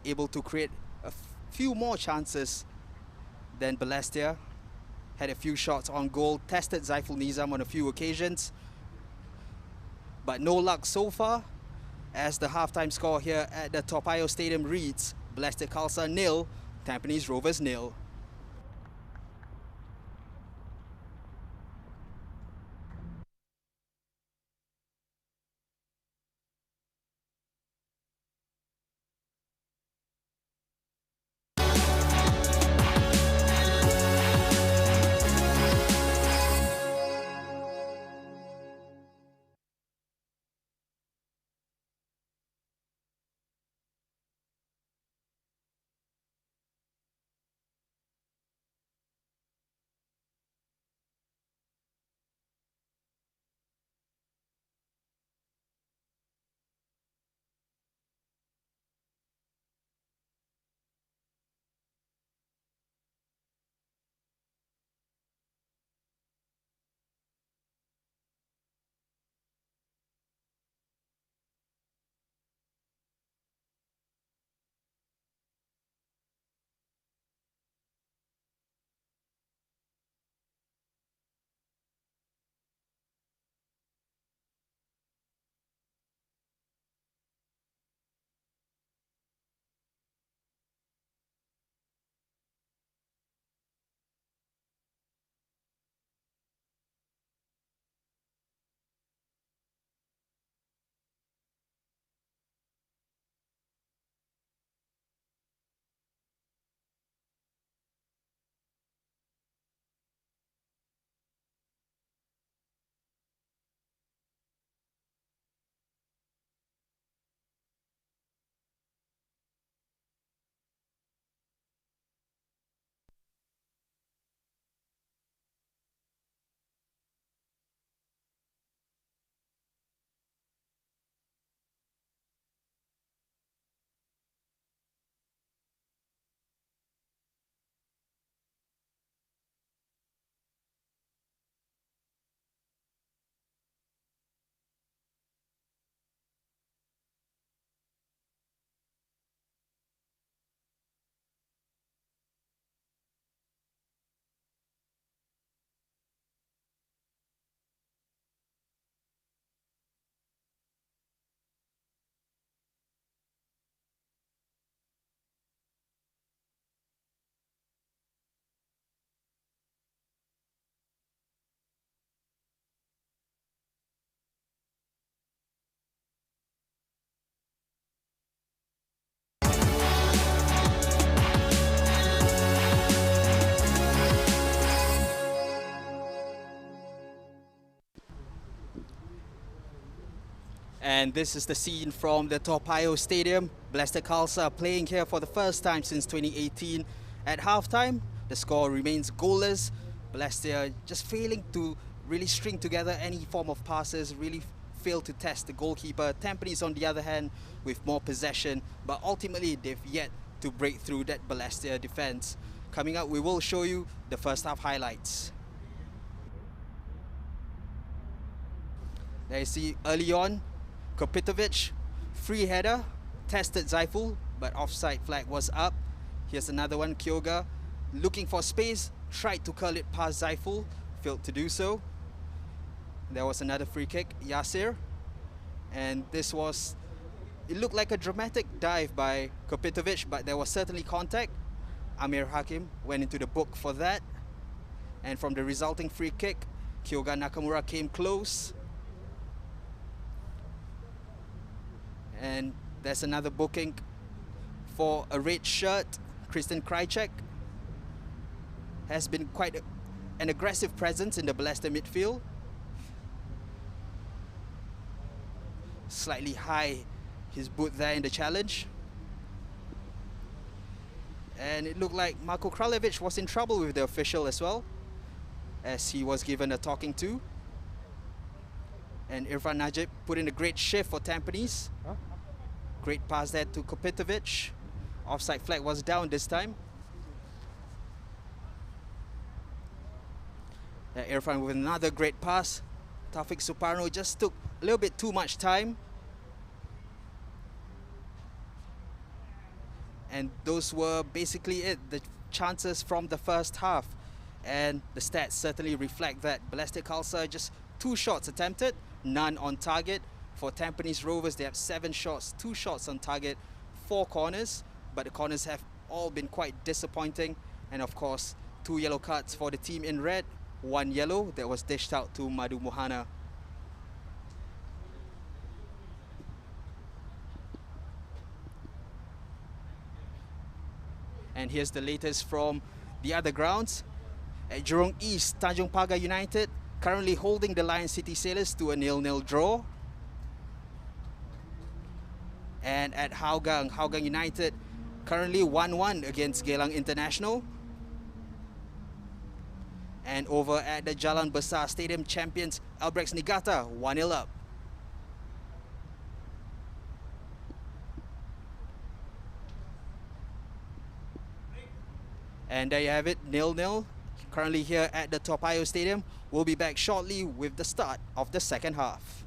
able to create a few more chances than Balestier. Had a few shots on goal, tested Zaiful Nizam on a few occasions, but no luck so far, as the halftime score here at the Tao Payoh Stadium reads Balestier Khalsa 0, Tampines Rovers 0. And this is the scene from the Tao Payoh Stadium. Balestier Khalsa playing here for the first time since 2018. At halftime, the score remains goalless. Balestier just failing to really string together any form of passes, really failed to test the goalkeeper. Tampines, on the other hand, with more possession, but ultimately they've yet to break through that Balestier defense. Coming up, we will show you the first half highlights. There you see early on, Kopitovic, free header, tested Zaiful, but offside flag was up. Here's another one, Kyoga, looking for space, tried to curl it past Zaiful, failed to do so. There was another free kick, Yasir, and this was, it looked like a dramatic dive by Kopitovic, but there was certainly contact. Amir Hakim went into the book for that, and from the resulting free kick, Kyoga Nakamura came close. And there's another booking for a red shirt. Christian Krajcek has been quite an aggressive presence in the Balestier midfield. Slightly high, his boot there in the challenge. And it looked like Marko Kraljevic was in trouble with the official as well, as he was given a talking to. And Irfan Najib put in a great shift for Tampines. Great pass there to Kopitovic. Offside flag was down this time. Irfan with another great pass. Taufik Suparno just took a little bit too much time. And those were basically it, the chances from the first half. And the stats certainly reflect that. Balestier Khalsa just 2 shots attempted, none on target. For Tampines Rovers, they have 7 shots, 2 shots on target, 4 corners, but the corners have all been quite disappointing. And of course, 2 yellow cards for the team in red, 1 yellow that was dished out to Madhu Mohana. And here's the latest from the other grounds. At Jurong East, Tanjong Pagar United currently holding the Lion City Sailors to a 0-0 draw. And at Hougang United currently 1-1 against Geylang International. And over at the Jalan Besar Stadium, champions Albrechts Niigata 1-0 up. And there you have it, 0-0. Currently here at the Tao Payoh Stadium. We'll be back shortly with the start of the second half.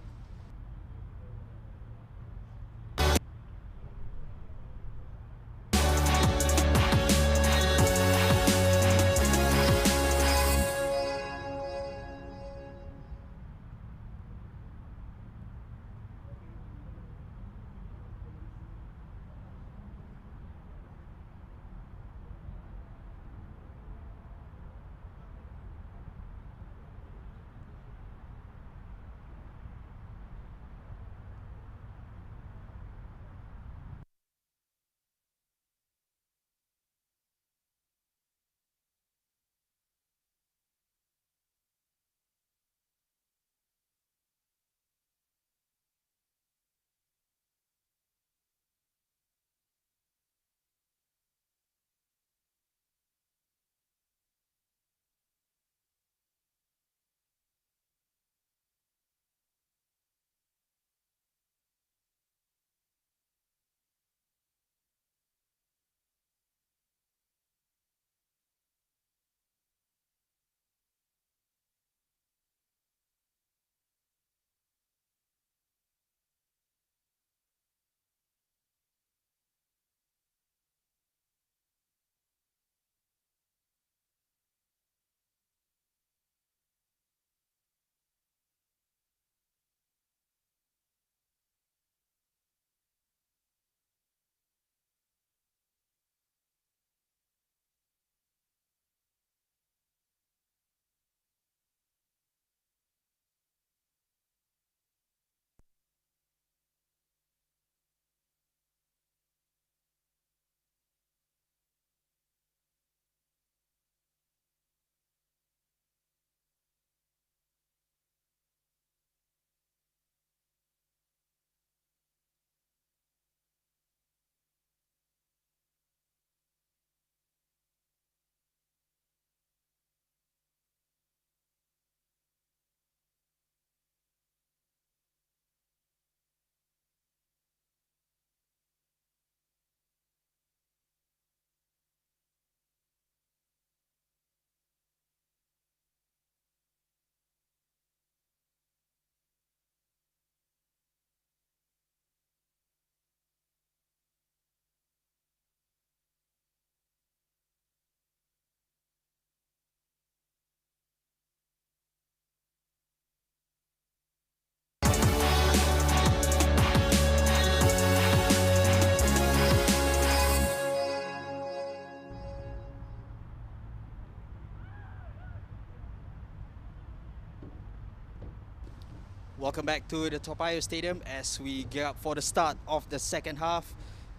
Welcome back to the Tao Payoh Stadium as we gear up for the start of the second half.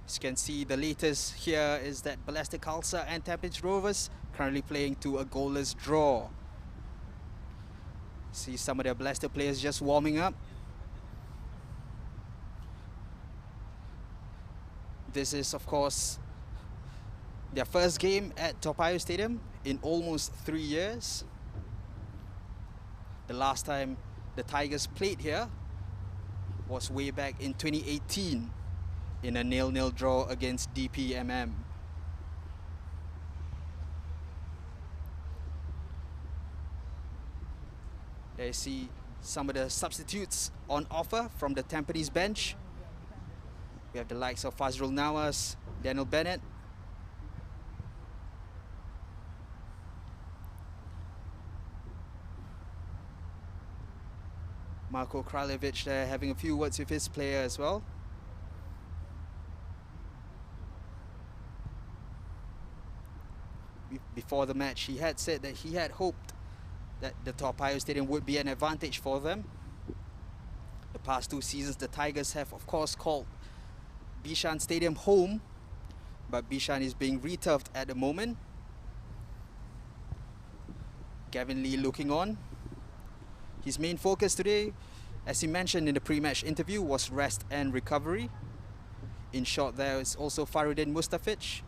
As you can see, the latest here is that Balestier Khalsa and Tampines Rovers currently playing to a goalless draw. See some of the Balestier players just warming up. This is, of course, their first game at Tao Payoh Stadium in almost 3 years. The last time the Tigers played here was way back in 2018 in a 0-0 draw against DPMM. There you see some of the substitutes on offer from the Tampines bench. We have the likes of Fazrul Nawas, Daniel Bennett, Marko Kraljevic there having a few words with his player as well. Before the match, he had said that he had hoped that the Tao Payoh Stadium would be an advantage for them. The past 2 seasons, the Tigers have, of course, called Bishan Stadium home, but Bishan is being returfed at the moment. Gavin Lee looking on. His main focus today, as he mentioned in the pre-match interview, was rest and recovery. In short, there is also Faruddin Mustafic,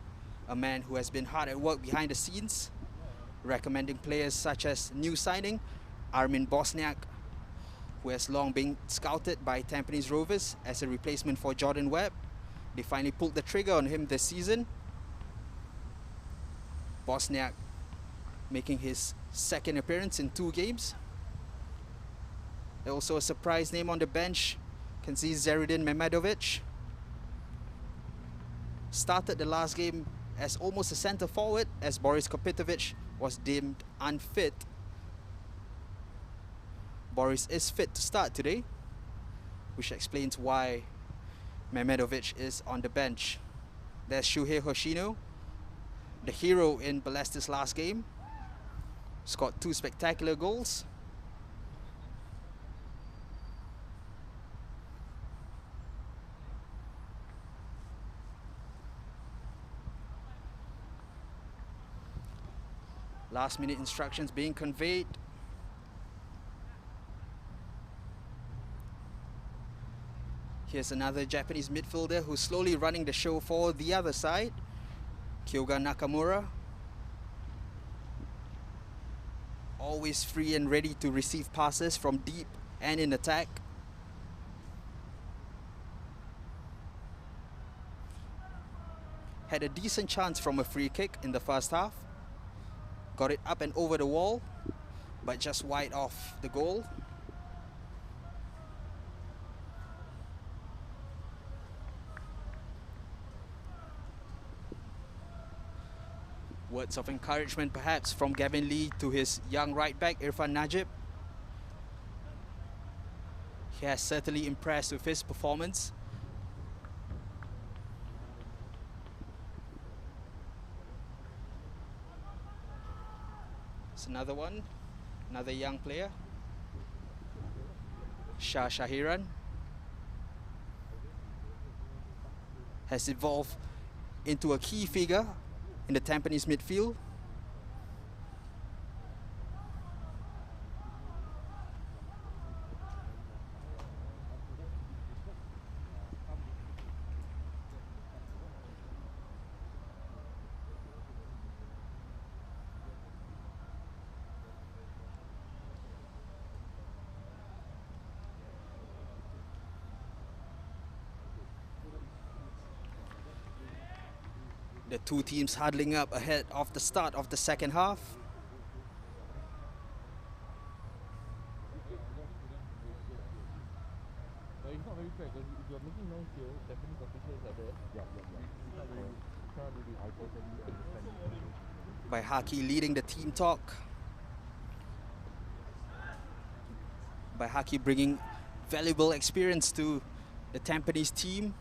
a man who has been hard at work behind the scenes, recommending players such as new signing Armin Bosniak, who has long been scouted by Tampines Rovers as a replacement for Jordan Webb. They finally pulled the trigger on him this season. Bosniak making his second appearance in 2 games. There's also a surprise name on the bench. You can see Zeruddin Mehmedovic. Started the last game as almost a centre forward as Boris Kopitovic was deemed unfit. Boris is fit to start today, which explains why Mehmedovic is on the bench. There's Shuhei Hoshino, the hero in Balestier's last game. Scored 2 spectacular goals. Last minute instructions being conveyed. Here's another Japanese midfielder who's slowly running the show for the other side, Kyoga Nakamura. Always free and ready to receive passes from deep and in attack. Had a decent chance from a free kick in the first half. Got it up and over the wall, but just wide off the goal. Words of encouragement perhaps from Gavin Lee to his young right back Irfan Najib. He has certainly impressed with his performance. It's another one, another young player, Shah Shahiran. Has evolved into a key figure in the Tampines midfield. The 2 teams huddling up ahead of the start of the second half. It's not very fair because if you're making noise here, Japanese officials are there. You can't really totally understand. By Haki leading the team talk. By Haki bringing valuable experience to the Tampines team.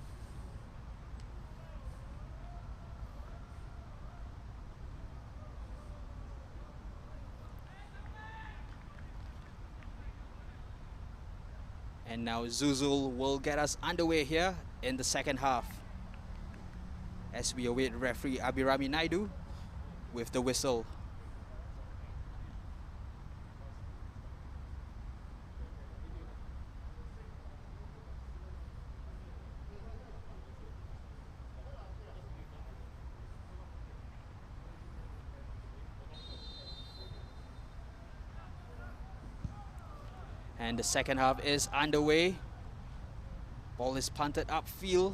And now Zuzul will get us underway here in the second half, as we await referee Abhirami Naidu with the whistle. And the second half is underway. Ball is punted upfield.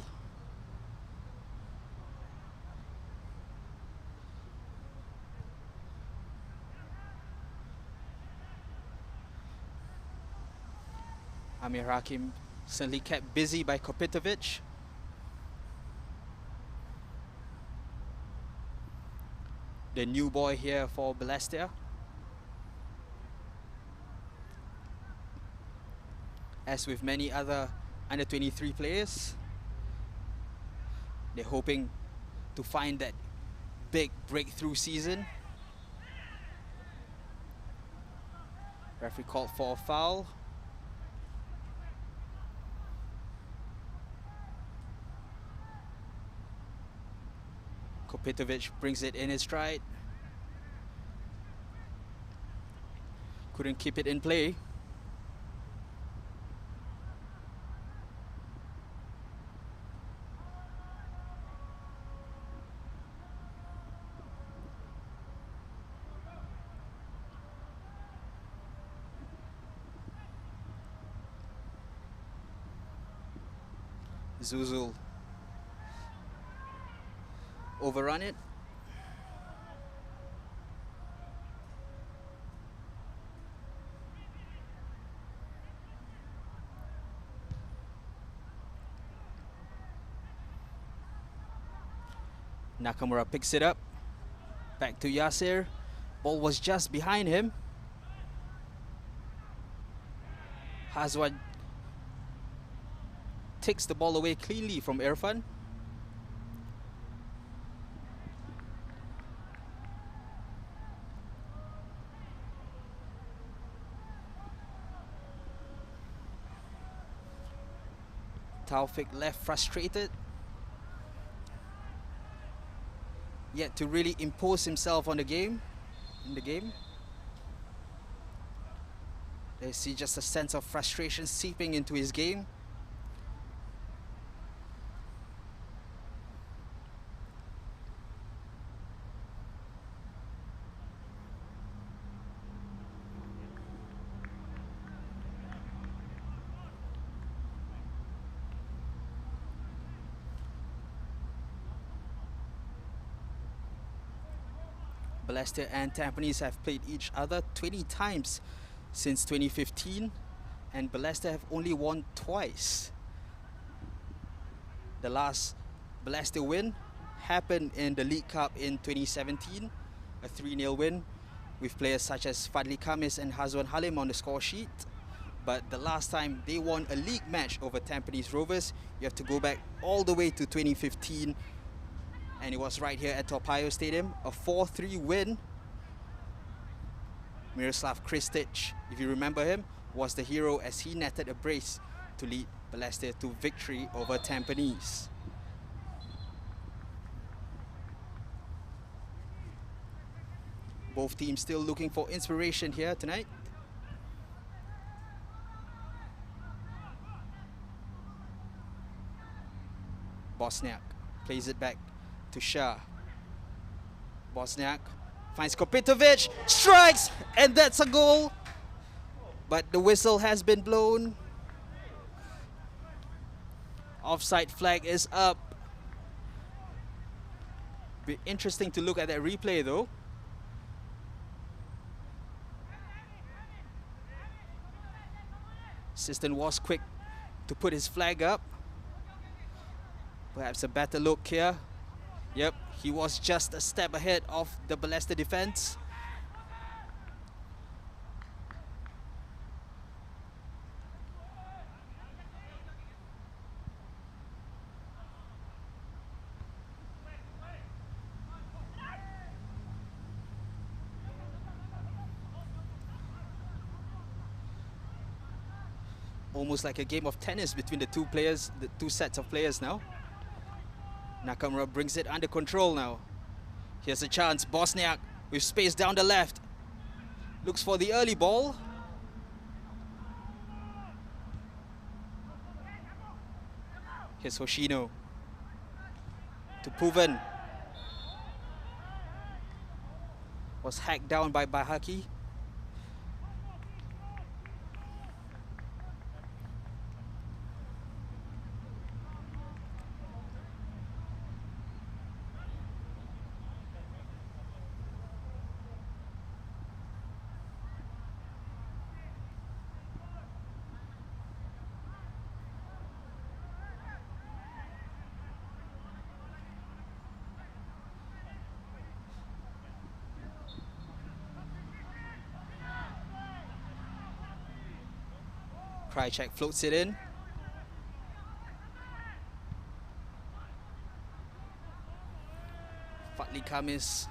Amir Hakim certainly kept busy by Kopitovic. The new boy here for Balestier. As with many other under-23 players, they're hoping to find that big breakthrough season. Referee called for a foul. Kopitovic brings it in his stride. Couldn't keep it in play. Zuzul overrun it. Nakamura picks it up. Back to Yasir. Ball was just behind him. Hazwan takes the ball away cleanly from Irfan. Taufik left frustrated, yet to really impose himself on the game. They see just a sense of frustration seeping into his game. Balestier and Tampines have played each other 20 times since 2015, and Balestier have only won twice. The last Balestier win happened in the League Cup in 2017, a 3-0 win with players such as Fadli Khamis and Hazwan Halim on the score sheet. But the last time they won a league match over Tampines Rovers, you have to go back all the way to 2015, and it was right here at Tao Payoh Stadium, a 4-3 win. Miroslav Kristic, if you remember him, was the hero as he netted a brace to lead Balestier to victory over Tampines. Both teams still looking for inspiration here tonight. Bosniak plays it back to Shah. Bosniak finds Kopitovic, strikes, and that's a goal. But the whistle has been blown. Offside flag is up. Be interesting to look at that replay though. Assistant was quick to put his flag up. Perhaps a better look here. Yep, he was just a step ahead of the Balestier defense. Almost like a game of tennis between the two players, the two sets of players now. Nakamura brings it under control now. Here's a chance, Bosniak with space down the left. Looks for the early ball. Here's Hoshino. To Puven. Was hacked down by Bahaki. Krychek floats it in. Fatli Kamis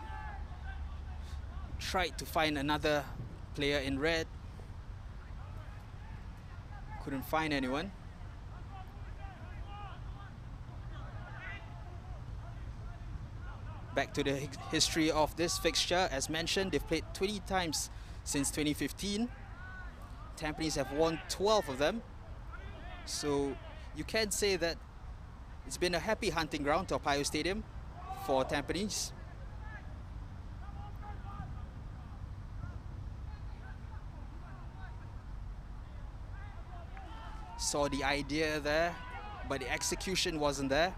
tried to find another player in red. Couldn't find anyone. Back to the history of this fixture. As mentioned, they've played 20 times since 2015. Tampines have won 12 of them. So you can say that it's been a happy hunting ground, Tao Payoh Stadium, for Tampines. Saw the idea there, but the execution wasn't there.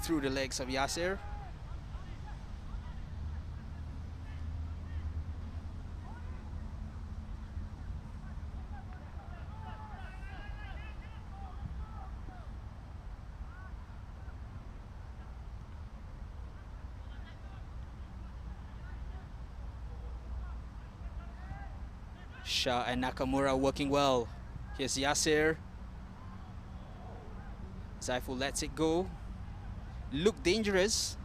Through the legs of Yasir. Shah and Nakamura working well. Here's Yasir. Zaiful lets it go. Look dangerous.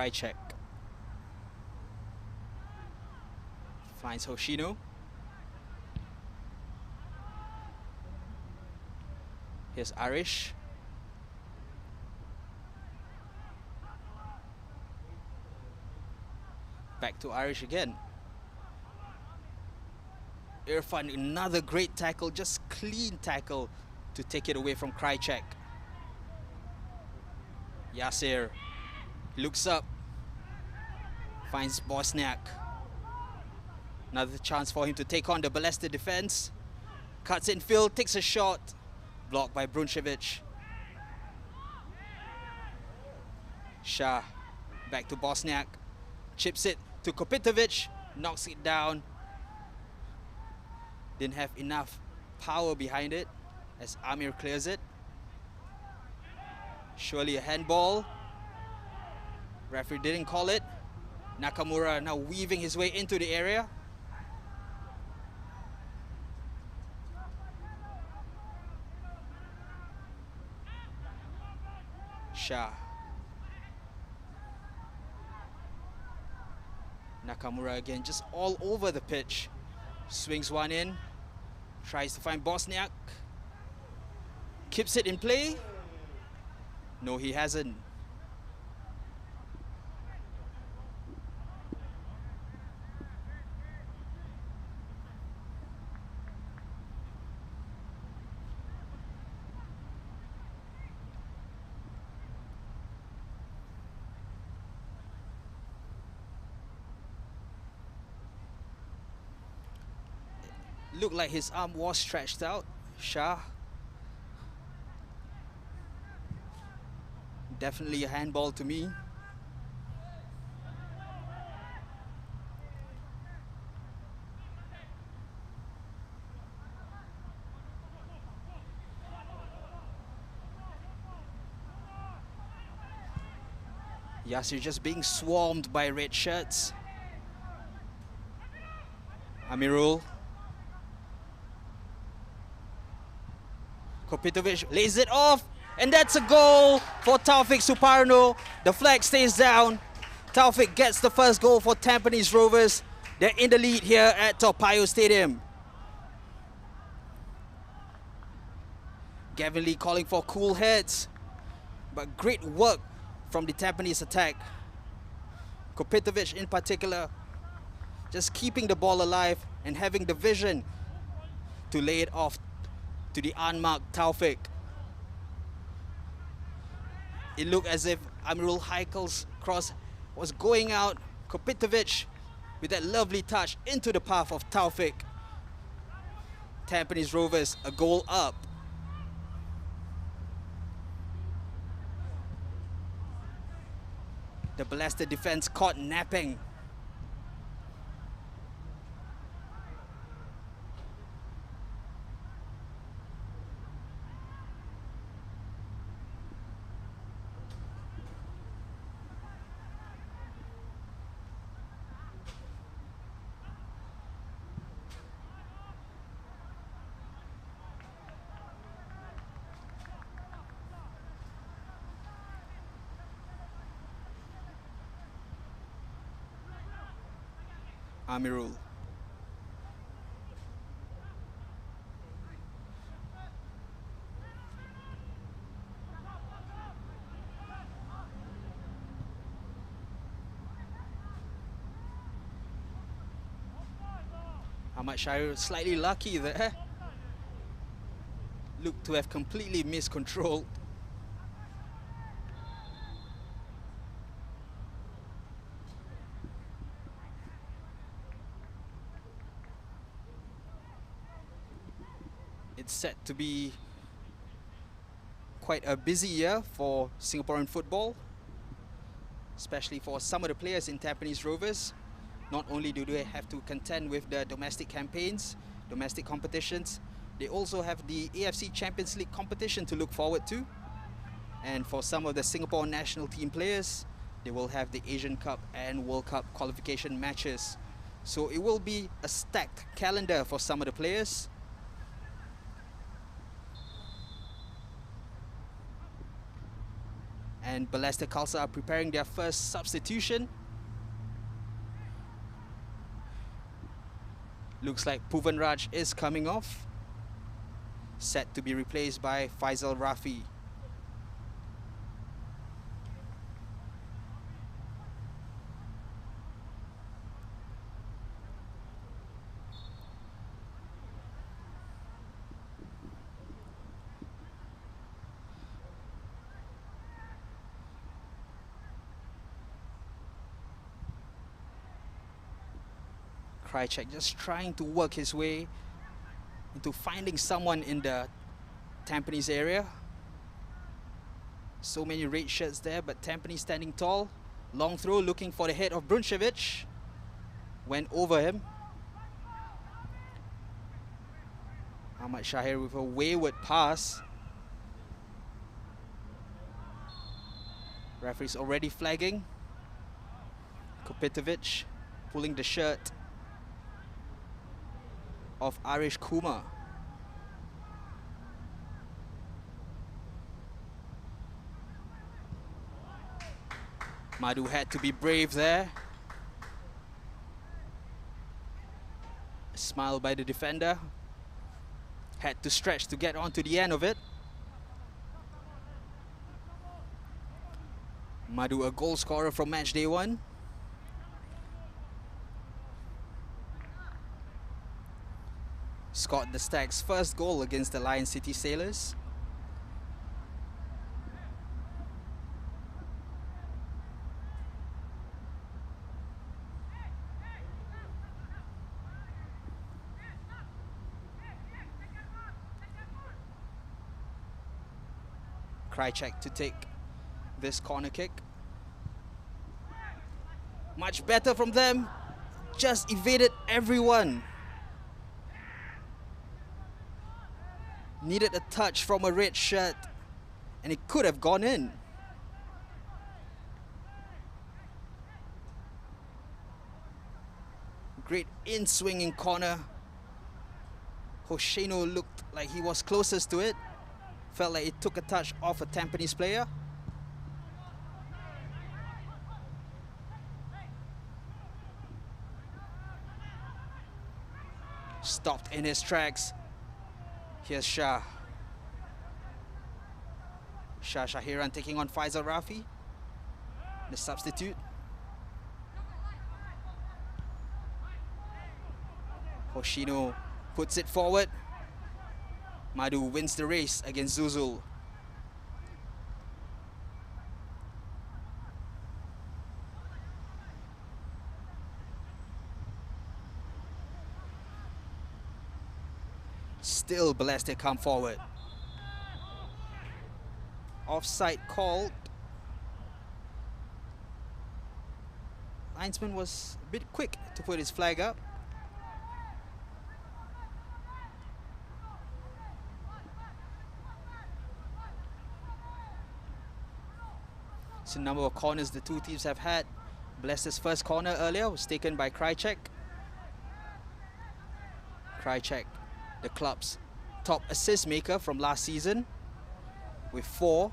Krychek finds Hoshino. Here's Arish. Back to Arish again. Irfan, another great tackle, just clean tackle to take it away from Krychek. Yasir looks up, finds Bosniak. Another chance for him to take on the Balestier defense. Cuts in field, takes a shot. Blocked by Bruncevic. Shah, back to Bosniak. Chips it to Kopitovic, knocks it down. Didn't have enough power behind it as Amir clears it. Surely a handball. Referee didn't call it. Nakamura now weaving his way into the area. Shah. Nakamura again, just all over the pitch. Swings one in. Tries to find Bosniak. Keeps it in play. No, he hasn't. Looked like his arm was stretched out. Shah. Definitely a handball to me. Yasir just being swarmed by red shirts. Amirul. Kopitovic lays it off, and that's a goal for Taufik Suparno. The flag stays down. Taufik gets the first goal for Tampines Rovers. They're in the lead here at Tao Payoh Stadium. Gavin Lee calling for cool heads, but great work from the Tampines attack. Kopitovic in particular, just keeping the ball alive and having the vision to lay it off to the unmarked Taufik. It looked as if Amirul Haikel's cross was going out. Kopitovic with that lovely touch into the path of Taufik. Tampines Rovers a goal up. The Balestier defense caught napping. Amirul. Ahmad Shahir slightly lucky there. Looked to have completely miscontrolled. It's set to be quite a busy year for Singaporean football, especially for some of the players in Tampines Rovers. Not only do they have to contend with the domestic campaigns, domestic competitions, they also have the AFC Champions League competition to look forward to. And for some of the Singapore national team players, they will have the Asian Cup and World Cup qualification matches. So it will be a stacked calendar for some of the players. And Balestier Khalsa are preparing their first substitution. Looks like Puvan Raj is coming off, set to be replaced by Faisal Rafi. Krychek just trying to work his way into finding someone in the Tampines area. So many red shirts there, but Tampines standing tall. Long throw looking for the head of Bruncevic. Went over him. Ahmad Shahir with a wayward pass. Referee's already flagging. Kopitovic pulling the shirt of Arish Kumar. Madhu had to be brave there. A smile by the defender. Had to stretch to get onto the end of it. Madhu, a goal scorer from match day one. Scored the Stags' first goal against the Lion City Sailors. Krychek to take this corner kick. Much better from them. Just evaded everyone. Needed a touch from a red shirt, and it could have gone in. Great in-swinging corner. Hoshino looked like he was closest to it. Felt like it took a touch off a Tampines player. Stopped in his tracks. Here's Shah. Shah Shahiran taking on Faisal Rafi, the substitute. Hoshino puts it forward. Madu wins the race against Zuzul. Still Balestier come forward. Offside called. Linesman was a bit quick to put his flag up. It's the number of corners the two teams have had. Balestier's first corner earlier was taken by Krychek. Krychek, the club's top assist maker from last season, with 4.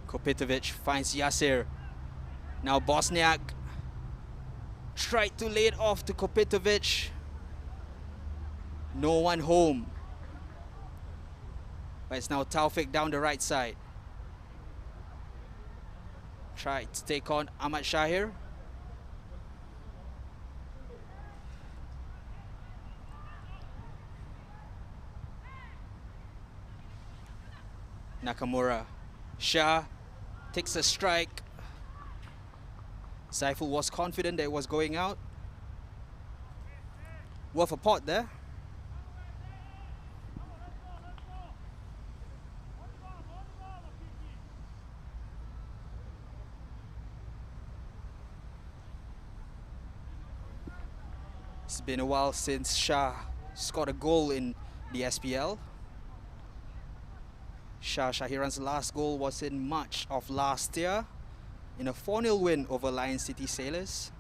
Kopitovic finds Yasir. Now Bosniak tried to lay it off to Kopitovic. No one home. But it's now Taufik down the right side. Tried to take on Ahmad Shahir. Nakamura. Shah takes a strike. Saiful was confident that it was going out. Worth a pot there. It's been a while since Shah scored a goal in the SPL. Shah Shahiran's last goal was in March of last year in a 4-0 win over Lion City Sailors.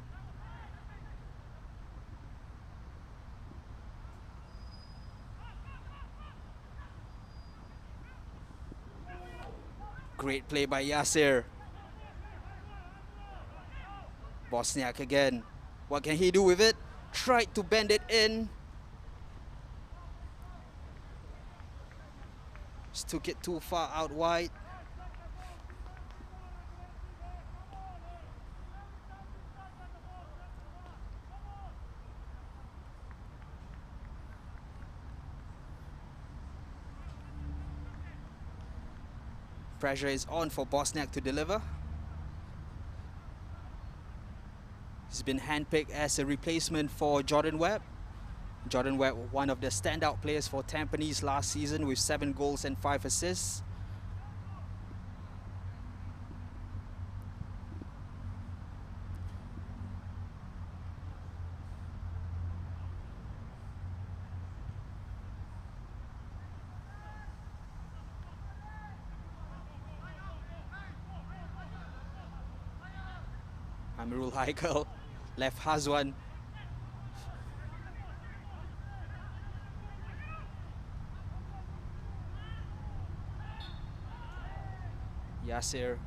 Great play by Yasir. Bosniak again. What can he do with it? Tried to bend it in. Just took it too far out wide. Pressure is on for Bosniak to deliver. He's been handpicked as a replacement for Jordan Webb. Jordan Webb, one of the standout players for Tampines last season with 7 goals and 5 assists. Amirul Haikal left Hazwan. Yasir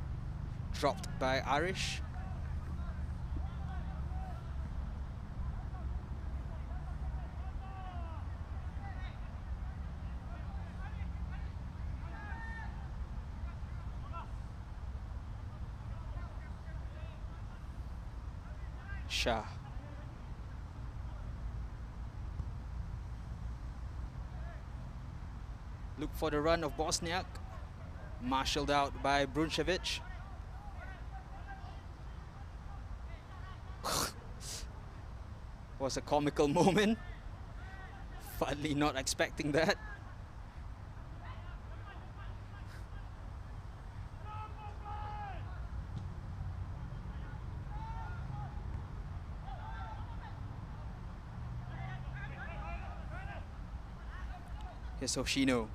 dropped by Arish. Shah. Look for the run of Bosniak. Marshaled out by Bruncevic. Was a comical moment. Fadli not expecting that. Here's Hoshino.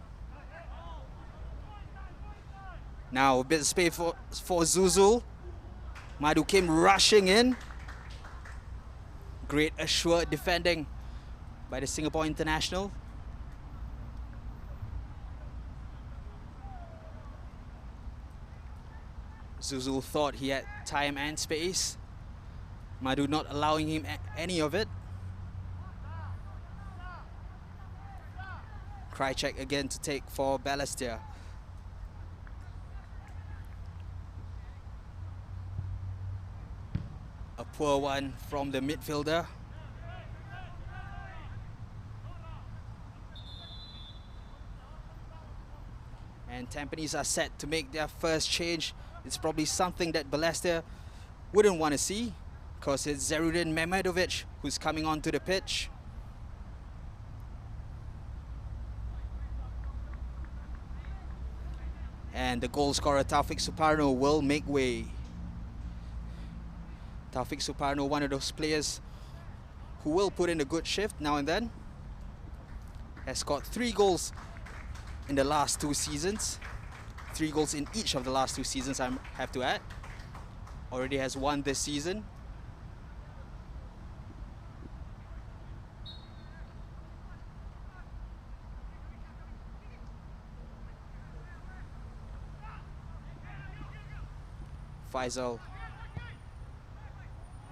Now a bit of space for Zuzul. Madu came rushing in. Great assured defending by the Singapore international. Zuzul thought he had time and space. Madu not allowing him any of it. Krychek again to take for Balestier. A poor one from the midfielder. And Tampines are set to make their first change. It's probably something that Balestier wouldn't want to see, because it's Zerudin Mehmedovic who's coming onto the pitch. And the goal scorer Taufik Suparno will make way. Taufik Suparno, one of those players who will put in a good shift now and then. Has scored 3 goals in the last 2 seasons. 3 goals in each of the last 2 seasons, I have to add. Already has 1 this season. Faisal.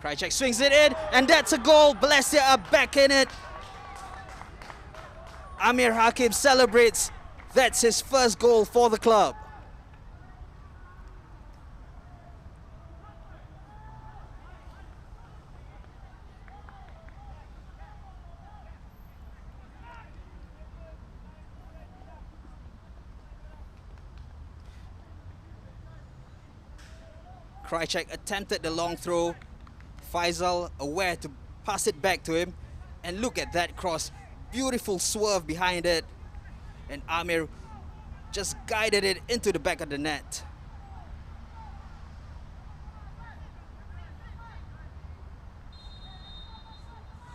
Krychek swings it in, and that's a goal. Balestier are back in it. Amir Hakim celebrates. That's his first goal for the club. Krychek attempted the long throw. Faisal aware to pass it back to him. And look at that cross. Beautiful swerve behind it. And Amir just guided it into the back of the net.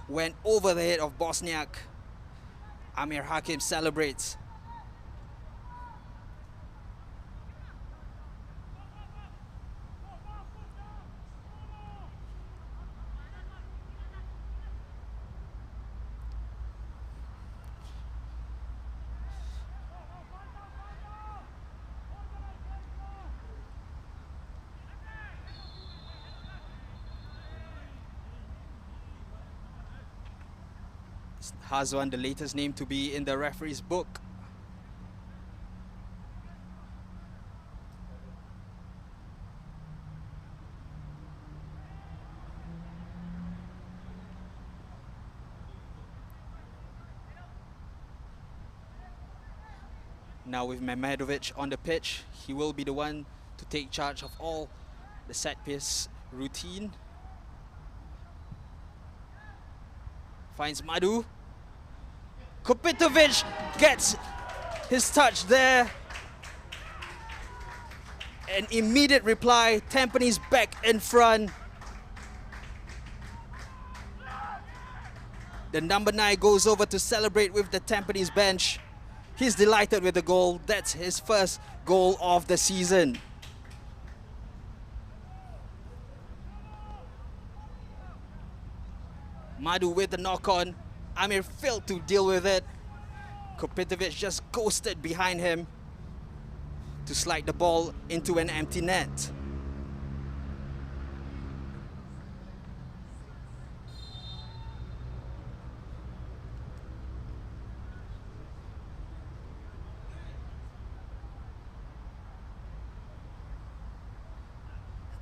Went over the head of Bosniak. Amir Hakim celebrates. Hazwan, the latest name to be in the referee's book. Now with Mehmedovic on the pitch, he will be the one to take charge of all the set piece routine. Finds Madu. Kopitovic gets his touch there. An immediate reply. Tampines back in front. The number 9 goes over to celebrate with the Tampines bench. He's delighted with the goal. That's his first goal of the season. Madu with the knock-on. Amir failed to deal with it. Kopitovic just ghosted behind him to slide the ball into an empty net.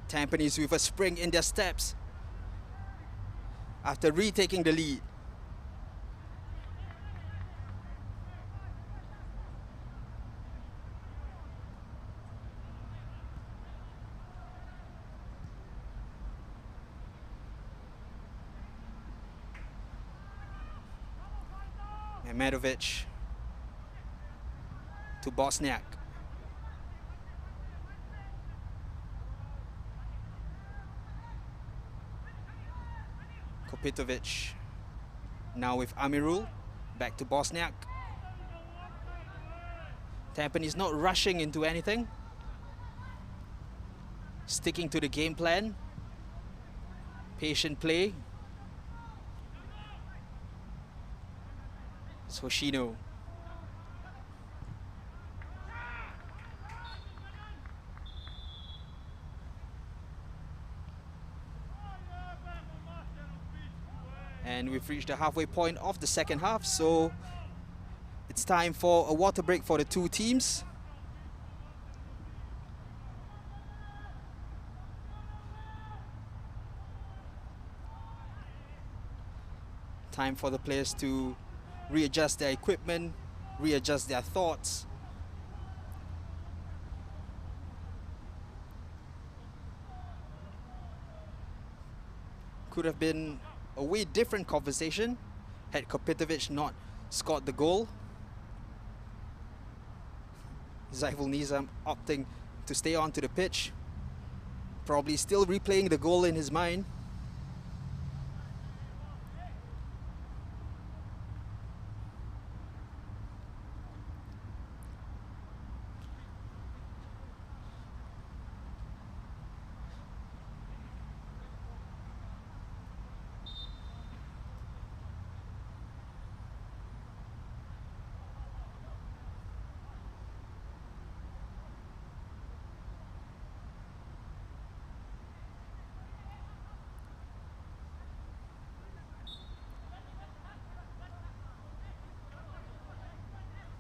Tampines with a spring in their steps after retaking the lead. Mehmedovic to Bosniak. Kopitovic now with Amirul, back to Bosniak. Tampines not rushing into anything, sticking to the game plan, patient play. It's Hoshino. And we've reached the halfway point of the second half, so it's time for a water break for the two teams. Time for the players to readjust their equipment, readjust their thoughts. Could have been a way different conversation had Kopitovic not scored the goal. Zaiful Nizam opting to stay onto the pitch, probably still replaying the goal in his mind.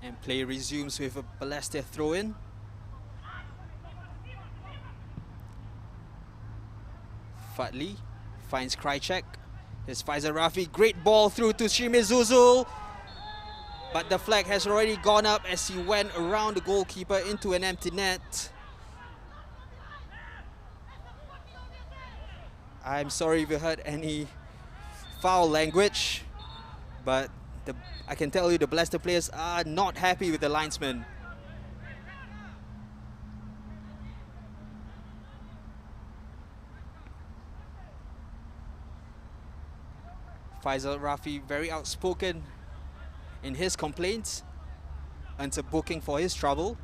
And play resumes with a Balestier throw-in. Fadli finds Krychek. Here's Faisal Rafi, great ball through to Shimizuzul. But the flag has already gone up as he went around the goalkeeper into an empty net. I'm sorry if you heard any foul language, but I can tell you the Balestier players are not happy with the linesman. Faisal Rafi very outspoken in his complaints, earns a booking for his trouble.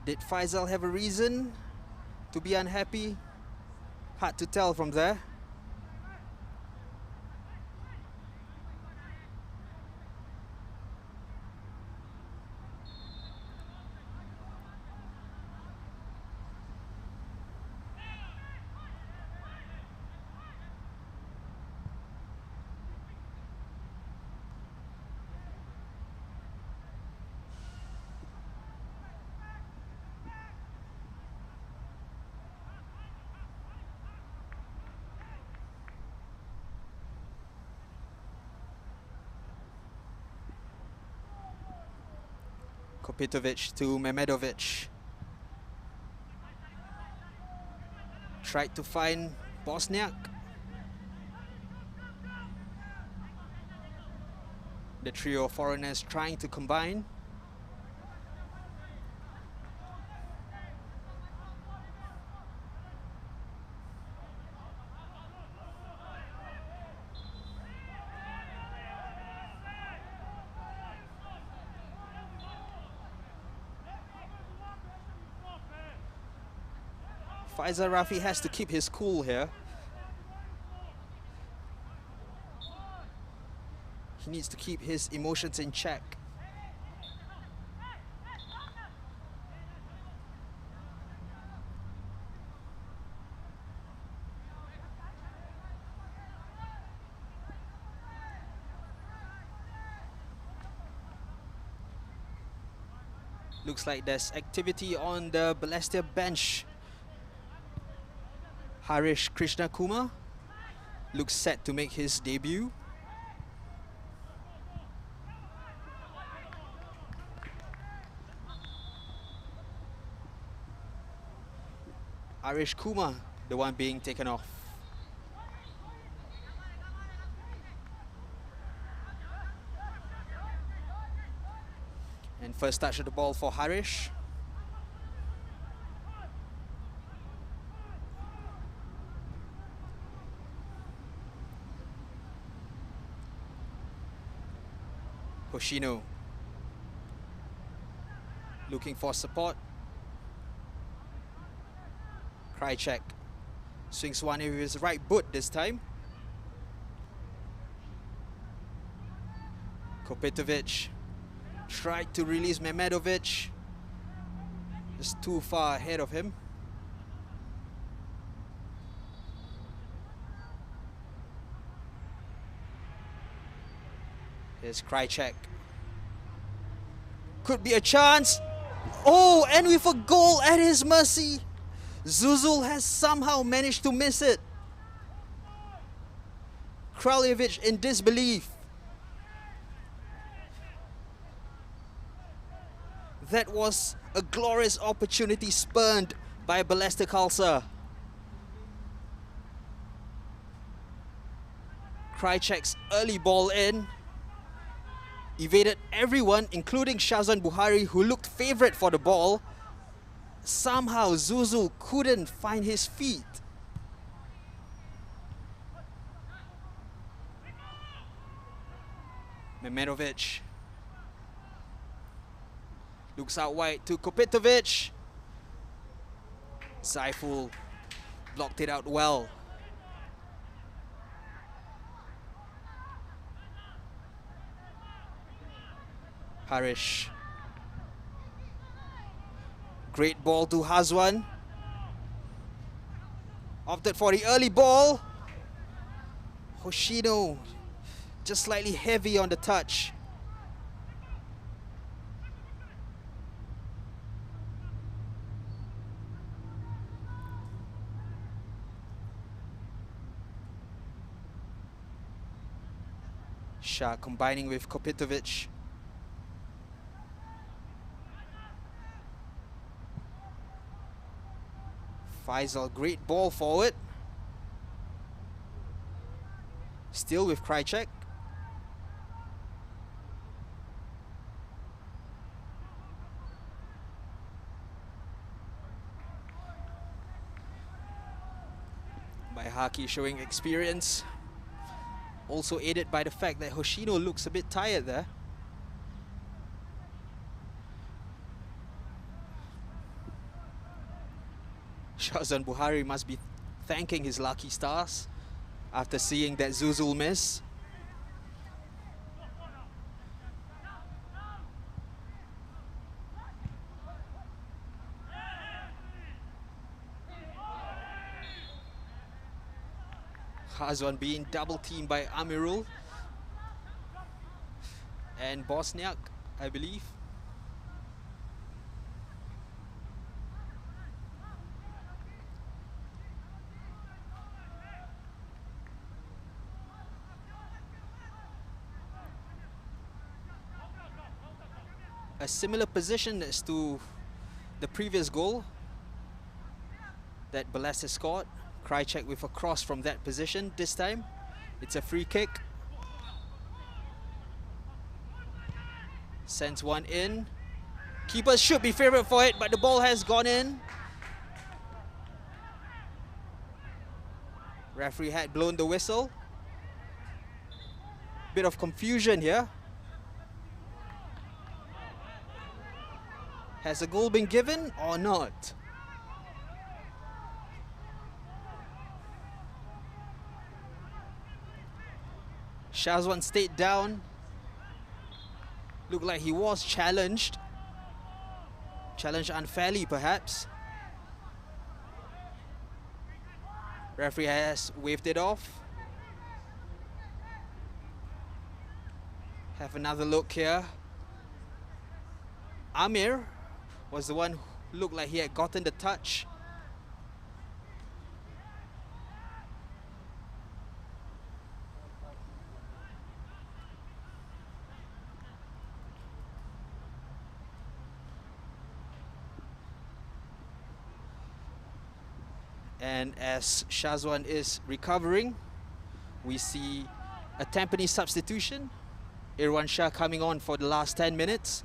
Did Faisal have a reason to be unhappy? Hard to tell from there. Kopitovic to Mehmedovic. Tried to find Bosniak. The trio of foreigners trying to combine. Faisal Rafi has to keep his cool here. He needs to keep his emotions in check. Looks like there's activity on the Balestier bench. Harish Krishna Kumar looks set to make his debut. Arish Kumar, the one being taken off. And first touch of the ball for Harish. Hoshino looking for support. Krychek swings one with his right boot this time. Kopetovic tried to release Mehmedovic, just too far ahead of him. Here's Krychek. Could be a chance. Oh, and with a goal at his mercy. Zuzul has somehow managed to miss it. Kraljevic in disbelief. That was a glorious opportunity spurned by Balestier Khalsa. Krychek's early ball in evaded everyone, including Shazwan Buhari, who looked favourite for the ball. Somehow Zuzul couldn't find his feet. Mehmedovic looks out wide to Kopetovic. Saiful blocked it out well. Harish. Great ball to Hazwan. Opted for the early ball. Hoshino just slightly heavy on the touch. Shah combining with Kopetovic. Faisal, great ball forward. Still with Krychek. By Haki showing experience. Also aided by the fact that Hoshino looks a bit tired there. Shazwan Buhari must be thanking his lucky stars after seeing that Zuzul miss. Hazwan being double teamed by Amirul and Bosniak, I believe. A similar position as to the previous goal that Balestier scored. Krychek with a cross from that position. This time, it's a free kick. Sends one in. Keeper should be favourite for it, but the ball has gone in. Referee had blown the whistle. Bit of confusion here. Has a goal been given or not? Shazwan stayed down. Looked like he was challenged. Challenged unfairly, perhaps. Referee has waved it off. Have another look here. Amir was the one who looked like he had gotten the touch. And as Shazwan is recovering, we see a Tampines substitution. Irwan Shah coming on for the last 10 minutes.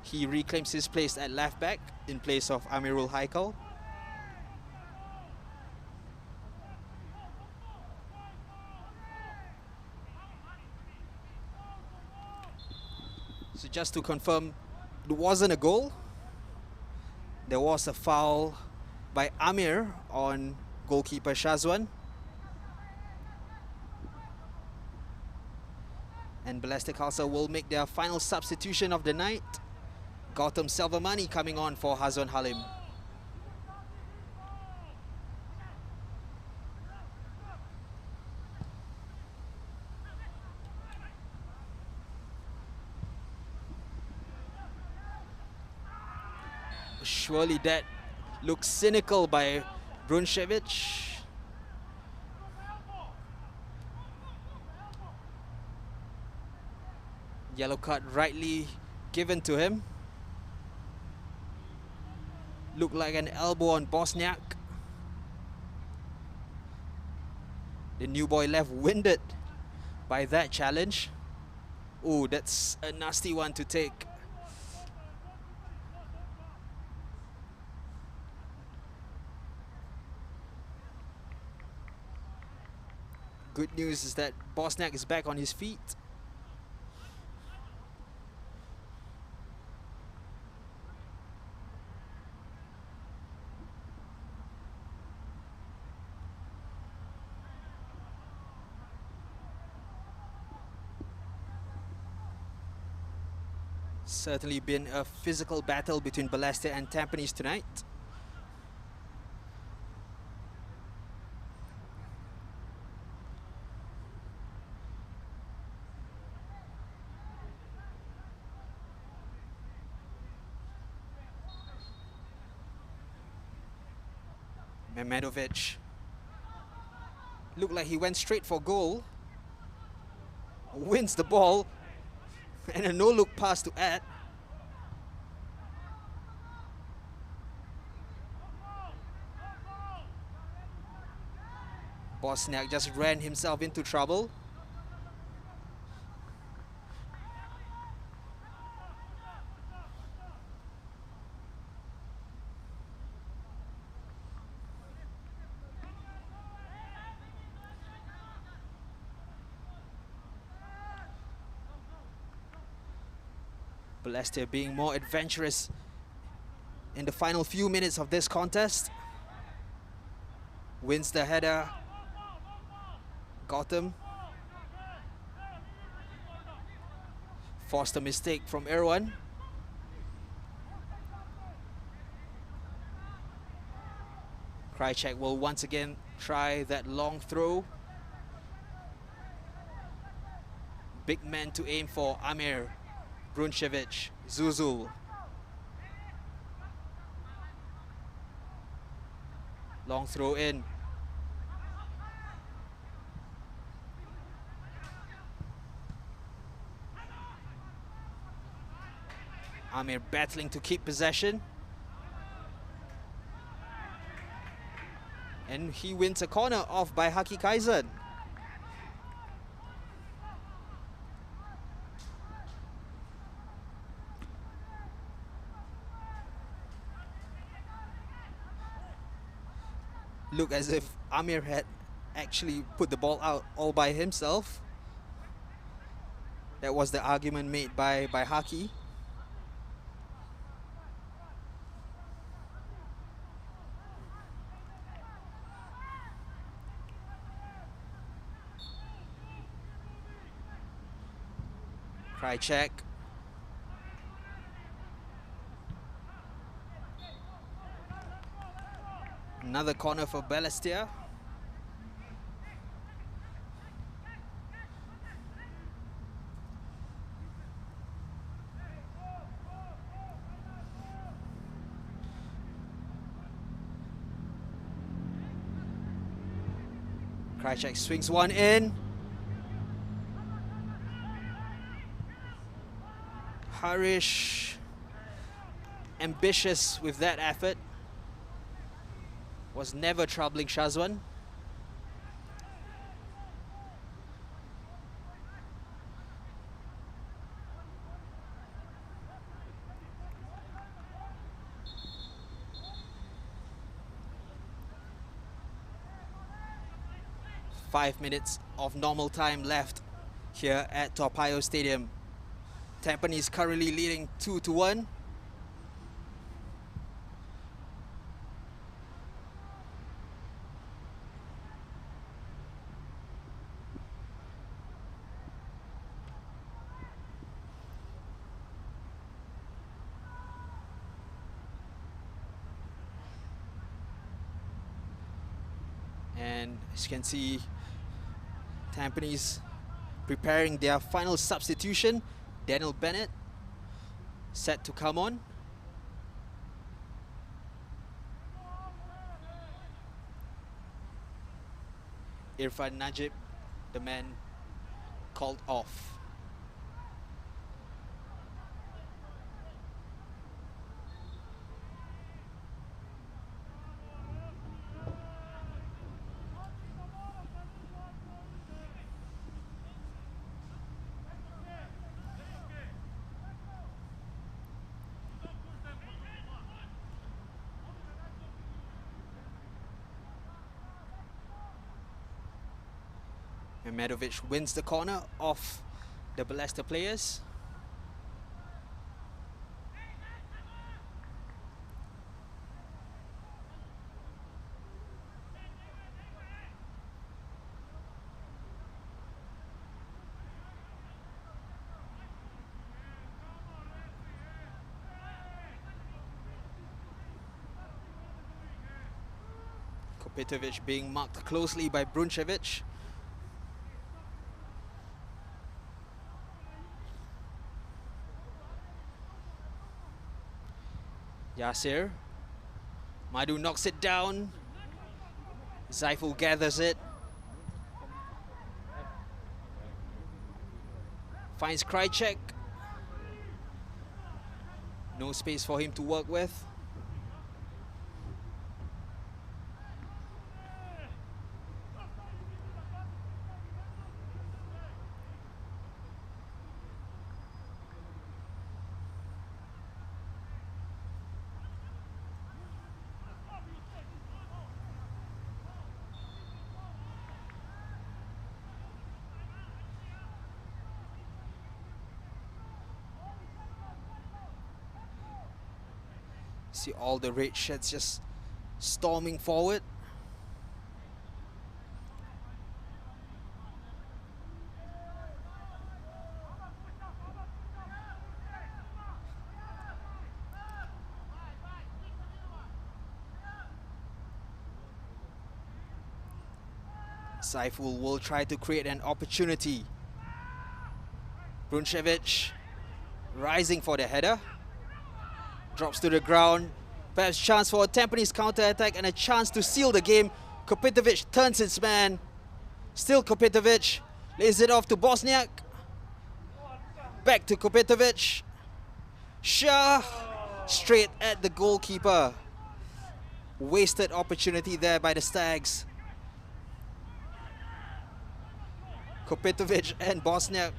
He reclaims his place at left back in place of Amirul Haikal. So just to confirm, it wasn't a goal. There was a foul by Amir on goalkeeper Shazwan. And Balestier Khalsa will make their final substitution of the night. Gautam Selvamani coming on for Hazwan Halim. Surely that looks cynical by Bruncevic. Yellow card rightly given to him. Looked like an elbow on Bosniak. The new boy left winded by that challenge. Oh, that's a nasty one to take. Good news is that Bosniak is back on his feet. Certainly been a physical battle between Balestier and Tampines tonight. Mehmedovic looked like he went straight for goal. Wins the ball. And a no-look pass to add. Bosniak just ran himself into trouble. Balestier being more adventurous in the final few minutes of this contest. Wins the header. Gautam. Forced a mistake from Irwan. Krajcek will once again try that long throw. Big man to aim for, Amir. Bruncevic, Zuzul. Long throw in. Amir battling to keep possession. And he wins a corner off by Haki Kaizan. Look as if Amir had actually put the ball out all by himself. That was the argument made by Haki. Krajcek. Another corner for Balestier. Krajcek swings one in. Harish ambitious with that effort. was never troubling Shazwan. Five minutes of normal time left here at Tao Payoh Stadium. Tampines currently leading 2-1. And as you can see, Tampines preparing their final substitution. Daniel Bennett set to come on. Irfan Najib, the man called off. And Medovic wins the corner off the Balestier players. Kopitovic being marked closely by Bruncevic. Yasir. Madu knocks it down. Zaiful gathers it. Finds Krychek. No space for him to work with. See all the red shirts just storming forward. Saiful will try to create an opportunity. Bruncevic rising for the header. Drops to the ground. Perhaps chance for a Tampines counter-attack and a chance to seal the game. Kopitovic turns his man. Still Kopitovic. Lays it off to Bosniak. Back to Kopitovic. Shah. Straight at the goalkeeper. Wasted opportunity there by the Stags. Kopitovic and Bosniak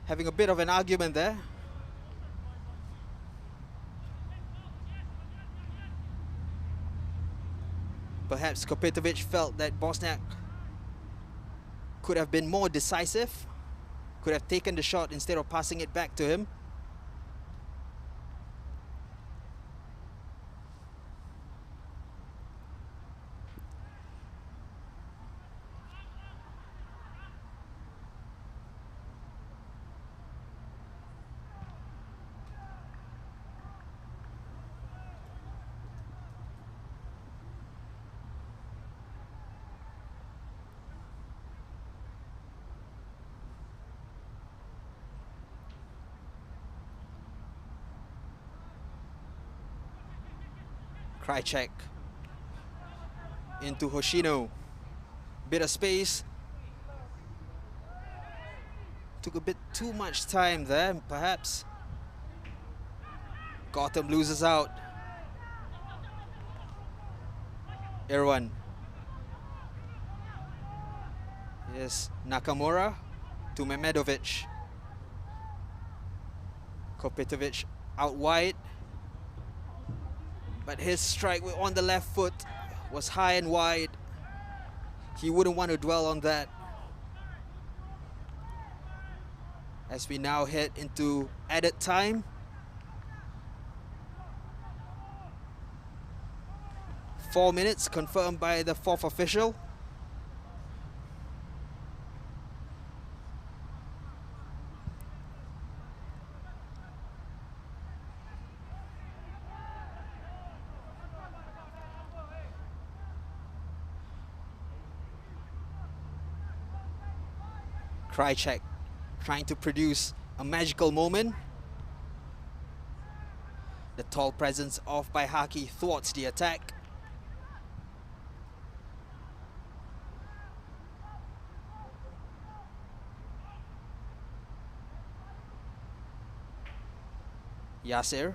having a bit of an argument there. Perhaps Kopitovic felt that Bosniak could have been more decisive, could have taken the shot instead of passing it back to him. Krychek into Hoshino. Bit of space. Took a bit too much time there, perhaps. Gotham loses out. Irwan. Yes, Nakamura to Mehmedovic. Kopitovic out wide. But his strike on the left foot was high and wide. He wouldn't want to dwell on that. As we now head into added time. Four minutes confirmed by the fourth official. Krychek trying to produce a magical moment. The tall presence of Baihaki thwarts the attack. Yasir.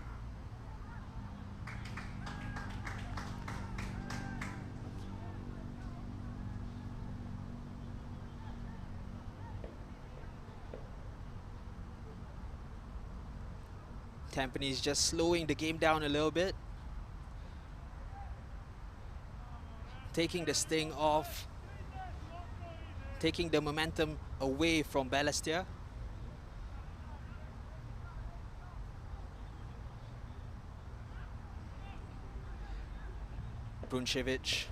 Tampines just slowing the game down a little bit. Taking the sting off. Taking the momentum away from Balestier. Bruncevic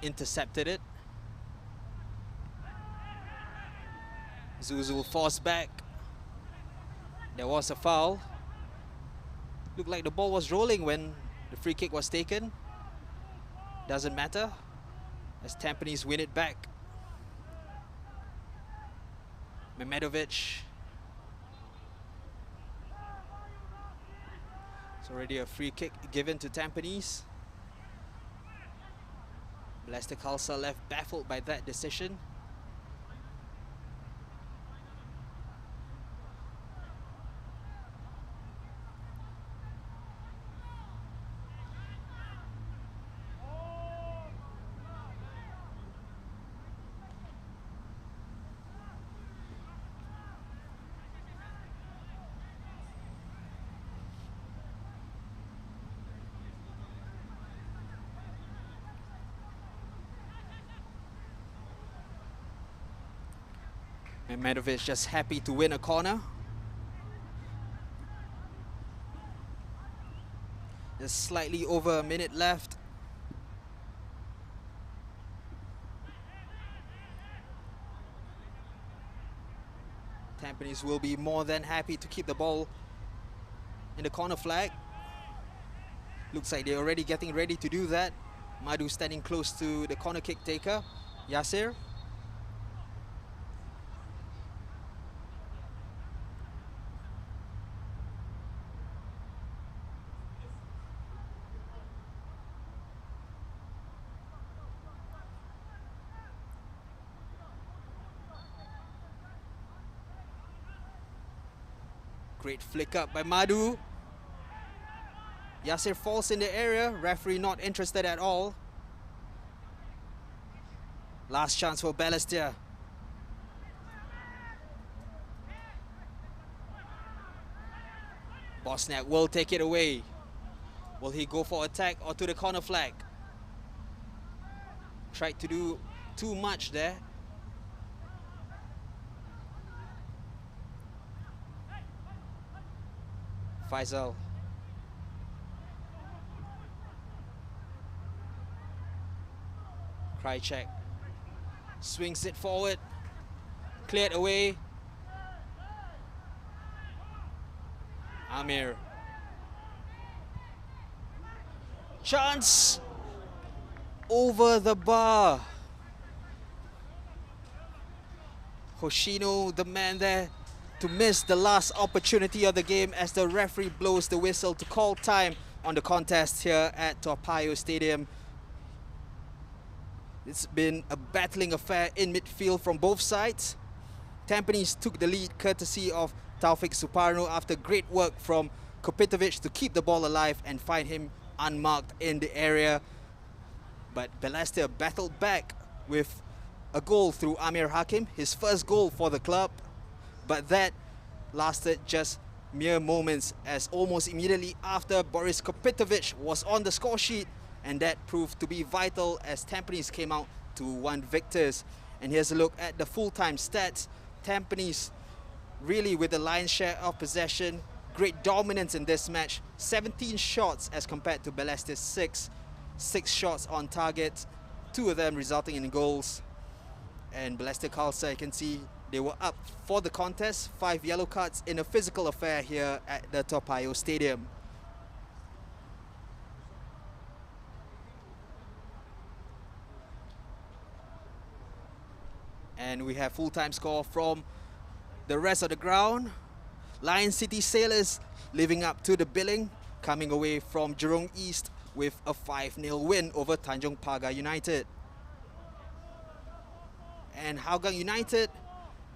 intercepted it. Zuzul forced back. There was a foul. Looked like the ball was rolling when the free kick was taken. Doesn't matter, as Tampines win it back. Mehmedovic. It's already a free kick given to Tampines. Balestier Khalsa left baffled by that decision. Mehmedovic just happy to win a corner. There's slightly over a minute left. Tampines will be more than happy to keep the ball in the corner flag. Looks like they're already getting ready to do that. Madu standing close to the corner kick taker, Yasir. Great flick up by Madu. Yasir falls in the area. Referee not interested at all. Last chance for Balestier. Bosniak will take it away. Will he go for attack or to the corner flag? Tried to do too much there. Faisal. Krychek swings it forward, cleared away. Amir. Chance over the bar. Hoshino, the man there, to miss the last opportunity of the game as the referee blows the whistle to call time on the contest here at Tao Payoh Stadium. It's been a battling affair in midfield from both sides. Tampines took the lead courtesy of Taufik Suparno after great work from Kopitovic to keep the ball alive and find him unmarked in the area. But Balestier battled back with a goal through Amir Hakim, his first goal for the club. But that lasted just mere moments, as almost immediately after, Boris Kopitovic was on the score sheet, and that proved to be vital as Tampines came out to 1 victors. And here's a look at the full-time stats. Tampines really with the lion's share of possession, great dominance in this match. 17 shots as compared to Balestier's 6. 6 shots on target, 2 of them resulting in goals. And Balestier Khalsa, you can see they were up for the contest. 5 yellow cards in a physical affair here at the Tao Payoh Stadium. And we have full-time score from the rest of the ground. Lion City Sailors living up to the billing, coming away from Jurong East with a 5-0 win over Tanjong Pagar United. And Hougang United,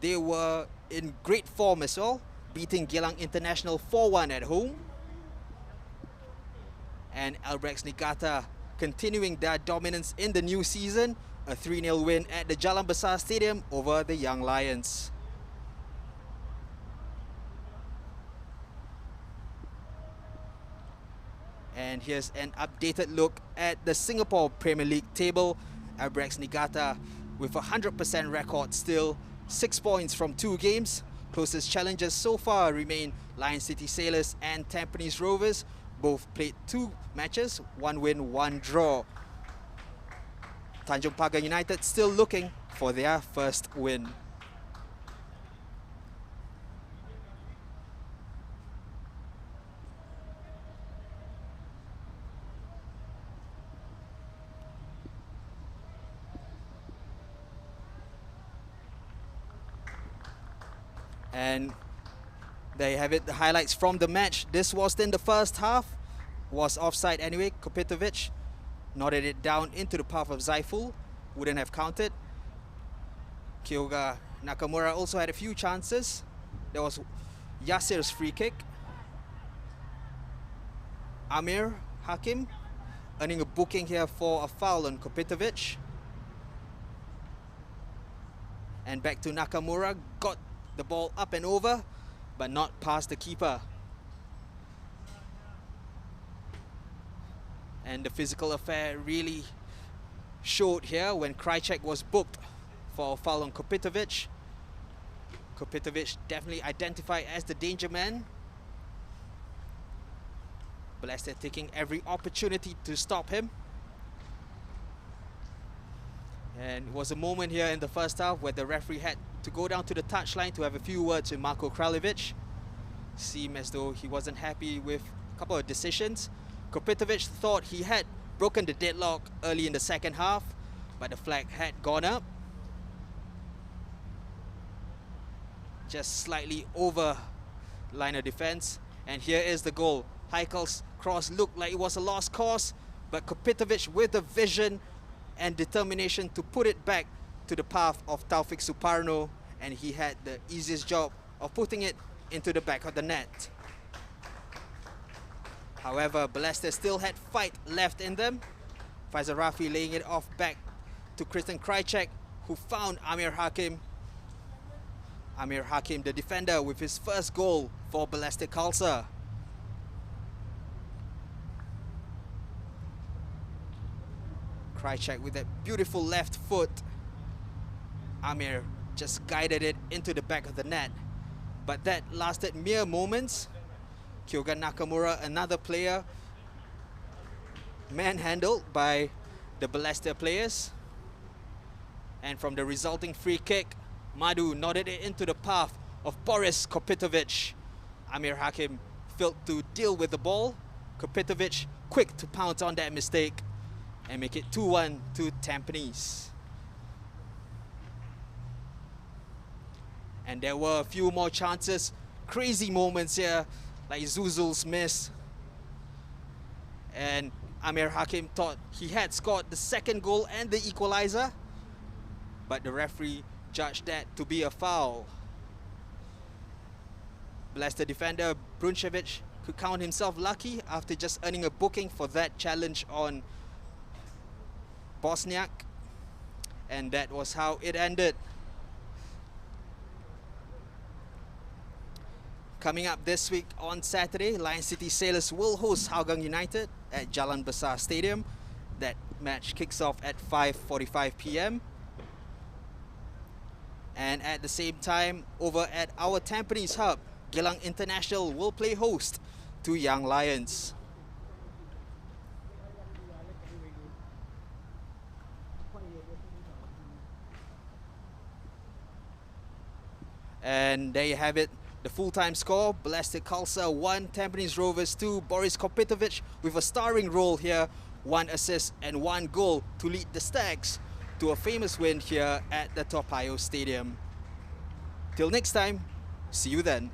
they were in great form as well, beating Geylang International 4-1 at home. And Albrechts Niigata continuing their dominance in the new season, a 3-0 win at the Jalan Besar Stadium over the Young Lions. And here's an updated look at the Singapore Premier League table. Albrechts Niigata with a 100% record still, 6 points from 2 games. Closest challengers so far remain Lion City Sailors and Tampines Rovers. Both played 2 matches, 1 win, 1 draw. Tanjong Pagar United still looking for their first win. And there you have it, the highlights from the match. This was in the first half, was offside anyway. Kopitovic nodded it down into the path of Zaiful, wouldn't have counted. Kyoga Nakamura also had a few chances. There was Yasir's free kick. Amir Hakim earning a booking here for a foul on Kopitovic. And back to Nakamura, got the ball up and over, but not past the keeper. And the physical affair really showed here when Krajcek was booked for a foul on Kopitovic. Kopitovic definitely identified as the danger man. Balestier taking every opportunity to stop him. And it was a moment here in the first half where the referee had to go down to the touchline to have a few words with Marko Kraljevic. Seemed as though he wasn't happy with a couple of decisions. Kopitovic thought he had broken the deadlock early in the second half, but the flag had gone up. Just slightly over line of defense. And here is the goal. Heikel's cross looked like it was a lost cause, but Kopitovic with the vision and determination to put it back to the path of Taufik Suparno, and he had the easiest job of putting it into the back of the net. However, Balestier still had fight left in them. Faisal Rafi laying it off back to Christian Krajcek, who found Amir Hakim. Amir Hakim, the defender, with his first goal for Balestier Khalsa. Krajcek with that beautiful left foot. Amir just guided it into the back of the net. But that lasted mere moments. Kyoga Nakamura, another player, manhandled by the Balestier players. And from the resulting free kick, Madu nodded it into the path of Boris Kopitovic. Amir Hakim failed to deal with the ball. Kopitovic quick to pounce on that mistake and make it 2-1 to Tampines. And there were a few more chances, crazy moments here, like Zuzul's miss. And Amir Hakim thought he had scored the second goal and the equalizer, but the referee judged that to be a foul. Balestier defender Bruncevic could count himself lucky after just earning a booking for that challenge on Bosniak. And that was how it ended. Coming up this week on Saturday, Lion City Sailors will host Hougang United at Jalan Besar Stadium. That match kicks off at 5:45 p.m. And at the same time, over at our Tampines hub, Geylang International will play host to Young Lions. And there you have it. The full-time score, Balestier Khalsa 1, Tampines Rovers 2, Boris Kopitovic with a starring role here, 1 assist and 1 goal to lead the Stags to a famous win here at the Tao Payoh Stadium. Till next time, see you then.